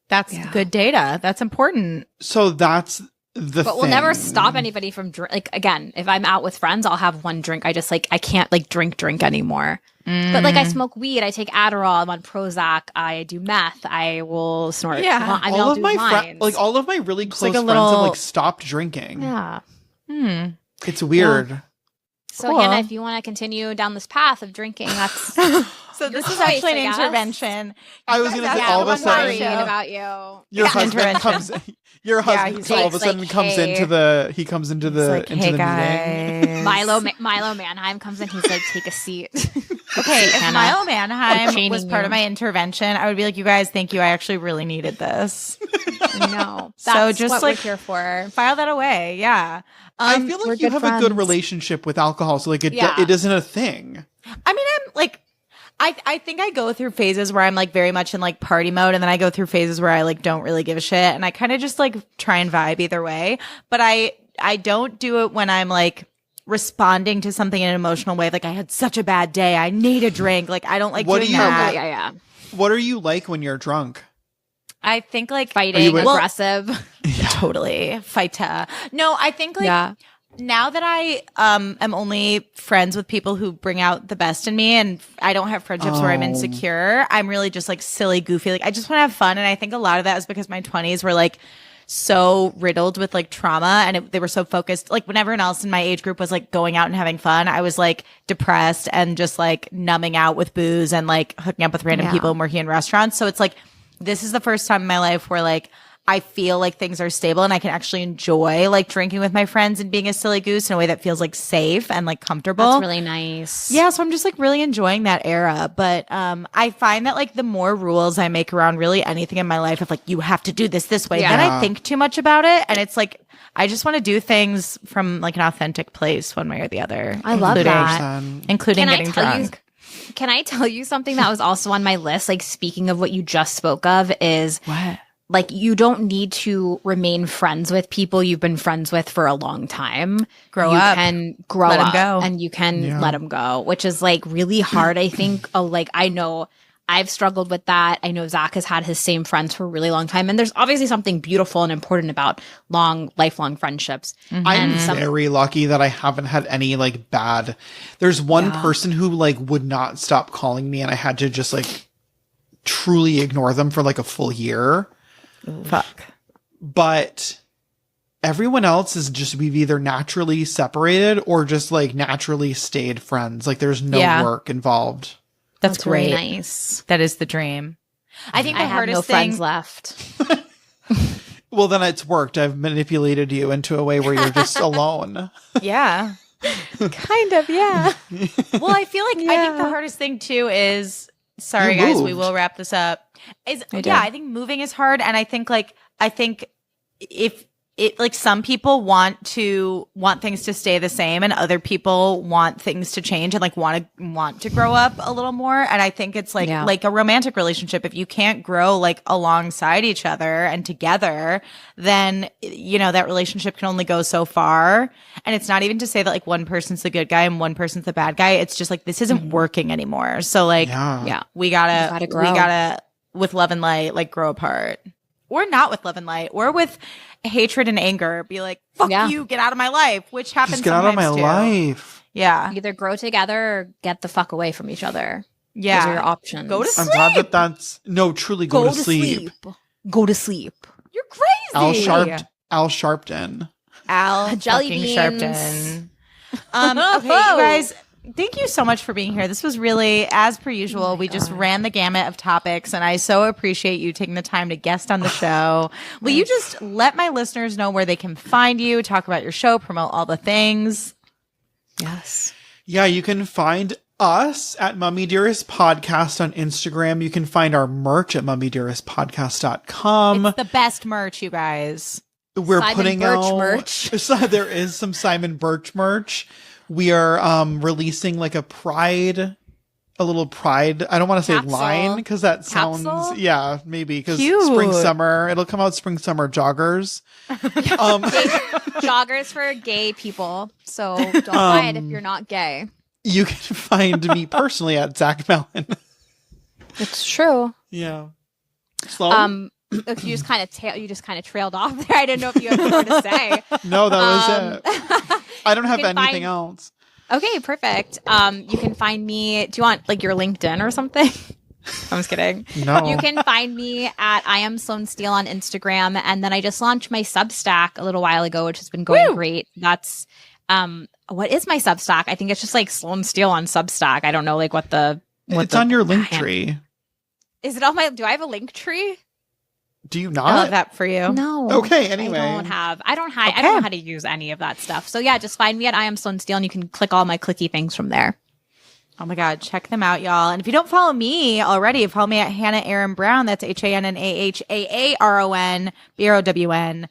[SPEAKER 1] That's
[SPEAKER 3] Yeah.
[SPEAKER 1] good data. That's important.
[SPEAKER 2] So that's the.
[SPEAKER 3] But we'll never
[SPEAKER 2] thing.
[SPEAKER 3] stop anybody from like again, if I'm out with friends, I'll have one drink. I can't like drink anymore. But like I smoke weed, I take Adderall, I'm on Prozac, I do meth, I will snort.
[SPEAKER 1] Yeah.
[SPEAKER 3] I mean,
[SPEAKER 2] All
[SPEAKER 3] I'll
[SPEAKER 2] of
[SPEAKER 3] do
[SPEAKER 2] my
[SPEAKER 3] lines.
[SPEAKER 2] like all of my really close
[SPEAKER 1] like a
[SPEAKER 2] friends
[SPEAKER 1] little-
[SPEAKER 2] have like stopped drinking.
[SPEAKER 3] Yeah.
[SPEAKER 2] It's weird.
[SPEAKER 3] So
[SPEAKER 1] Cool.
[SPEAKER 3] Hannah, if you want to continue down this path of drinking, that's
[SPEAKER 1] So this is
[SPEAKER 3] choice,
[SPEAKER 1] actually
[SPEAKER 3] I
[SPEAKER 1] an
[SPEAKER 3] guess.
[SPEAKER 1] intervention.
[SPEAKER 2] I was gonna say
[SPEAKER 1] Yeah,
[SPEAKER 2] all of a
[SPEAKER 1] I'm
[SPEAKER 2] sudden
[SPEAKER 1] worried.
[SPEAKER 3] about you.
[SPEAKER 2] your
[SPEAKER 1] Yeah,
[SPEAKER 2] husband
[SPEAKER 1] intervention.
[SPEAKER 2] comes. Your husband
[SPEAKER 1] he's
[SPEAKER 2] all of a
[SPEAKER 3] like,
[SPEAKER 2] sudden comes
[SPEAKER 3] hey.
[SPEAKER 2] into the. He comes into
[SPEAKER 1] It's
[SPEAKER 2] the
[SPEAKER 1] like,
[SPEAKER 2] into
[SPEAKER 1] hey
[SPEAKER 2] the meeting.
[SPEAKER 1] guys.
[SPEAKER 3] Milo Manheim comes in, he's like, take a seat.
[SPEAKER 1] Okay, if
[SPEAKER 3] Hannah,
[SPEAKER 1] Milo Manheim
[SPEAKER 3] chaining
[SPEAKER 1] was part
[SPEAKER 3] you.
[SPEAKER 1] of my intervention, I would be like, you guys, thank you. I actually really needed this.
[SPEAKER 3] No.
[SPEAKER 1] So
[SPEAKER 3] That's
[SPEAKER 1] just,
[SPEAKER 3] what
[SPEAKER 1] like,
[SPEAKER 3] we're here for.
[SPEAKER 1] File that away. Yeah.
[SPEAKER 2] I feel
[SPEAKER 3] we're
[SPEAKER 2] like you
[SPEAKER 3] good
[SPEAKER 2] have a good
[SPEAKER 3] friends.
[SPEAKER 2] relationship with alcohol, so like it
[SPEAKER 3] Yeah.
[SPEAKER 2] it isn't a thing.
[SPEAKER 1] I mean, I'm like, I think I go through phases where I'm like very much in like party mode, and then I go through phases where I like don't really give a shit, and I kind of just like try and vibe either way. But I don't do it when I'm like responding to something in an emotional way. Like I had such a bad day, I need a drink. Like I don't like
[SPEAKER 2] What do
[SPEAKER 1] doing
[SPEAKER 2] you-
[SPEAKER 1] that.
[SPEAKER 3] Yeah.
[SPEAKER 2] What are you like when you're drunk?
[SPEAKER 1] I think like
[SPEAKER 3] Fighting,
[SPEAKER 2] Well-
[SPEAKER 3] aggressive.
[SPEAKER 1] totally fight. No, I think like
[SPEAKER 3] yeah.
[SPEAKER 1] now that I am only friends with people who bring out the best in me, and I don't have friendships where I'm
[SPEAKER 2] Oh.
[SPEAKER 1] insecure, I'm really just like silly, goofy. Like I just want to have fun. And I think a lot of that is because my 20s were like so riddled with like trauma, and they were so focused. Like when everyone else in my age group was like going out and having fun, I was like depressed and just like numbing out with booze and like hooking up with random
[SPEAKER 3] Yeah.
[SPEAKER 1] people and working in restaurants. So it's like, this is the first time in my life where like I feel like things are stable and I can actually enjoy like drinking with my friends and being a silly goose in a way that feels like safe and like comfortable.
[SPEAKER 3] That's really nice.
[SPEAKER 1] Yeah, so I'm just like really enjoying that era. But I find that like the more rules I make around really anything in my life, of like, you have to do this way, then I think too much about it. And it's like, I just want to do things from like an authentic place one way or the other.
[SPEAKER 3] I love that.
[SPEAKER 1] Including getting drunk.
[SPEAKER 3] Can I tell you something that was also on my list? Like, speaking of what you just spoke of, is
[SPEAKER 1] what?
[SPEAKER 3] Like, you don't need to remain friends with people you've been friends with for a long time. You can grow
[SPEAKER 1] let
[SPEAKER 3] up
[SPEAKER 1] them go.
[SPEAKER 3] and you can let them go, which is like really hard. I think, like, I know I've struggled with that. I know Zach has had his same friends for a really long time. And there's obviously something beautiful and important about lifelong friendships.
[SPEAKER 2] I'm very lucky that I haven't had any like bad. There's one person who like would not stop calling me and I had to just like truly ignore them for like a full year.
[SPEAKER 1] Fuck.
[SPEAKER 2] But everyone else is just, we've either naturally separated or just like naturally stayed friends. Like there's no work involved.
[SPEAKER 1] That's great.
[SPEAKER 3] Really nice.
[SPEAKER 1] That is the dream. I think the
[SPEAKER 3] I have
[SPEAKER 1] hardest
[SPEAKER 3] no
[SPEAKER 1] thing
[SPEAKER 3] friends left.
[SPEAKER 2] Well, then it's worked. I've manipulated you into a way where you're just alone.
[SPEAKER 1] Yeah.
[SPEAKER 3] Kind of, yeah.
[SPEAKER 1] Well, I feel like I think the hardest thing too is, sorry
[SPEAKER 2] You
[SPEAKER 1] guys,
[SPEAKER 2] moved.
[SPEAKER 1] we will wrap this up. Is
[SPEAKER 3] I
[SPEAKER 1] I think moving is hard, and I think if it like some people want things to stay the same and other people want things to change and like want to grow up a little more. And I think it's like a romantic relationship. If you can't grow like alongside each other and together, then you know that relationship can only go so far. And it's not even to say that like one person's the good guy and one person's the bad guy. It's just like this isn't working anymore. So like we gotta with love and light like grow apart. Or not with love and light, or with hatred and anger. Be like, fuck you, get out of my life, which happens
[SPEAKER 2] Just get out of my
[SPEAKER 1] sometimes too.
[SPEAKER 2] life.
[SPEAKER 1] Yeah.
[SPEAKER 3] Either grow together or get the fuck away from each other.
[SPEAKER 1] Yeah.
[SPEAKER 3] Those are your options.
[SPEAKER 1] Go to
[SPEAKER 2] I'm
[SPEAKER 1] sleep.
[SPEAKER 2] glad that's truly go to sleep.
[SPEAKER 3] Go to sleep.
[SPEAKER 1] You're crazy.
[SPEAKER 2] Al Sharpton.
[SPEAKER 1] Al
[SPEAKER 3] Jelly
[SPEAKER 1] fucking
[SPEAKER 3] beans.
[SPEAKER 1] Sharpton. Okay, you guys, thank you so much for being here. This was really, as per usual, we just ran the gamut of topics, and I so appreciate you taking the time to guest on the show. Will you just let my listeners know where they can find you, talk about your show, promote all the things?
[SPEAKER 3] Yes.
[SPEAKER 2] Yeah, you can find us at Mummy Dearest Podcast on Instagram. You can find our merch at mummydearestpodcast.com.
[SPEAKER 1] It's the best merch, you guys.
[SPEAKER 2] We're
[SPEAKER 3] Simon
[SPEAKER 2] putting
[SPEAKER 3] Birch
[SPEAKER 2] out
[SPEAKER 3] merch.
[SPEAKER 2] So there is some Simon Birch merch. We are releasing like a little pride. I don't want to say
[SPEAKER 3] Capsule.
[SPEAKER 2] line because that sounds
[SPEAKER 3] Capsule?
[SPEAKER 2] maybe because
[SPEAKER 1] Cute.
[SPEAKER 2] spring summer. It'll come out spring summer joggers.
[SPEAKER 3] Joggers for gay people. So don't buy it if you're not gay.
[SPEAKER 2] You can find me personally at Zach Mellen.
[SPEAKER 3] It's true.
[SPEAKER 2] Yeah. Sloane?
[SPEAKER 3] If you just kind of trailed off there. I didn't know if you had more to say.
[SPEAKER 2] No, that was it. I don't have
[SPEAKER 3] can
[SPEAKER 2] anything else.
[SPEAKER 3] Okay, perfect. You can find me. Do you want like your LinkedIn or something? I'm just kidding.
[SPEAKER 2] No.
[SPEAKER 3] You can find me at I am Sloane Steele on Instagram, and then I just launched my Substack a little while ago, which has been going great. That's what is my Substack? I think it's just like Sloane Steele on Substack. I don't know like
[SPEAKER 2] It's on your link tree.
[SPEAKER 3] Is it on my? Do I have a link tree?
[SPEAKER 2] Do you
[SPEAKER 1] I
[SPEAKER 2] not?
[SPEAKER 1] love that for you.
[SPEAKER 3] No.
[SPEAKER 2] Okay, anyway.
[SPEAKER 3] I don't know how to use any of that stuff. So yeah, just find me at I am Sloane Steele and you can click all my clicky things from there.
[SPEAKER 1] Oh my God, check them out, y'all. And if you don't follow me already, follow me at Hannah Aaron Brown. That's HANNAHAARON BROWN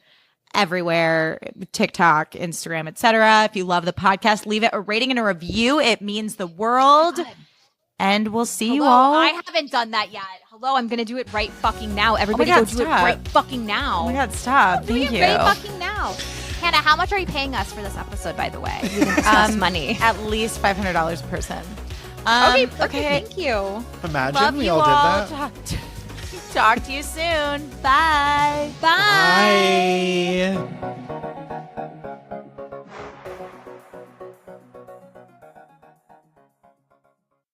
[SPEAKER 1] everywhere, TikTok, Instagram, etc. If you love the podcast, leave it a rating and a review. It means the world.
[SPEAKER 3] God.
[SPEAKER 1] And we'll see you
[SPEAKER 3] Hello,
[SPEAKER 1] all.
[SPEAKER 3] I haven't done that yet. Hello, I'm going to do it right fucking now. Everybody
[SPEAKER 1] God,
[SPEAKER 3] go do it
[SPEAKER 1] stop.
[SPEAKER 3] right fucking now.
[SPEAKER 1] Oh my God, stop.
[SPEAKER 3] Do
[SPEAKER 1] Thank
[SPEAKER 3] it
[SPEAKER 1] you.
[SPEAKER 3] right fucking now. Hannah, how much are you paying us for this episode, by the way? We didn't discuss money.
[SPEAKER 1] At least $500 a person.
[SPEAKER 3] Okay, thank you.
[SPEAKER 2] Imagine
[SPEAKER 1] Love
[SPEAKER 2] we
[SPEAKER 1] you
[SPEAKER 2] all
[SPEAKER 1] all.
[SPEAKER 2] did that.
[SPEAKER 1] Talk to you soon. Bye.
[SPEAKER 3] Bye.
[SPEAKER 2] Bye.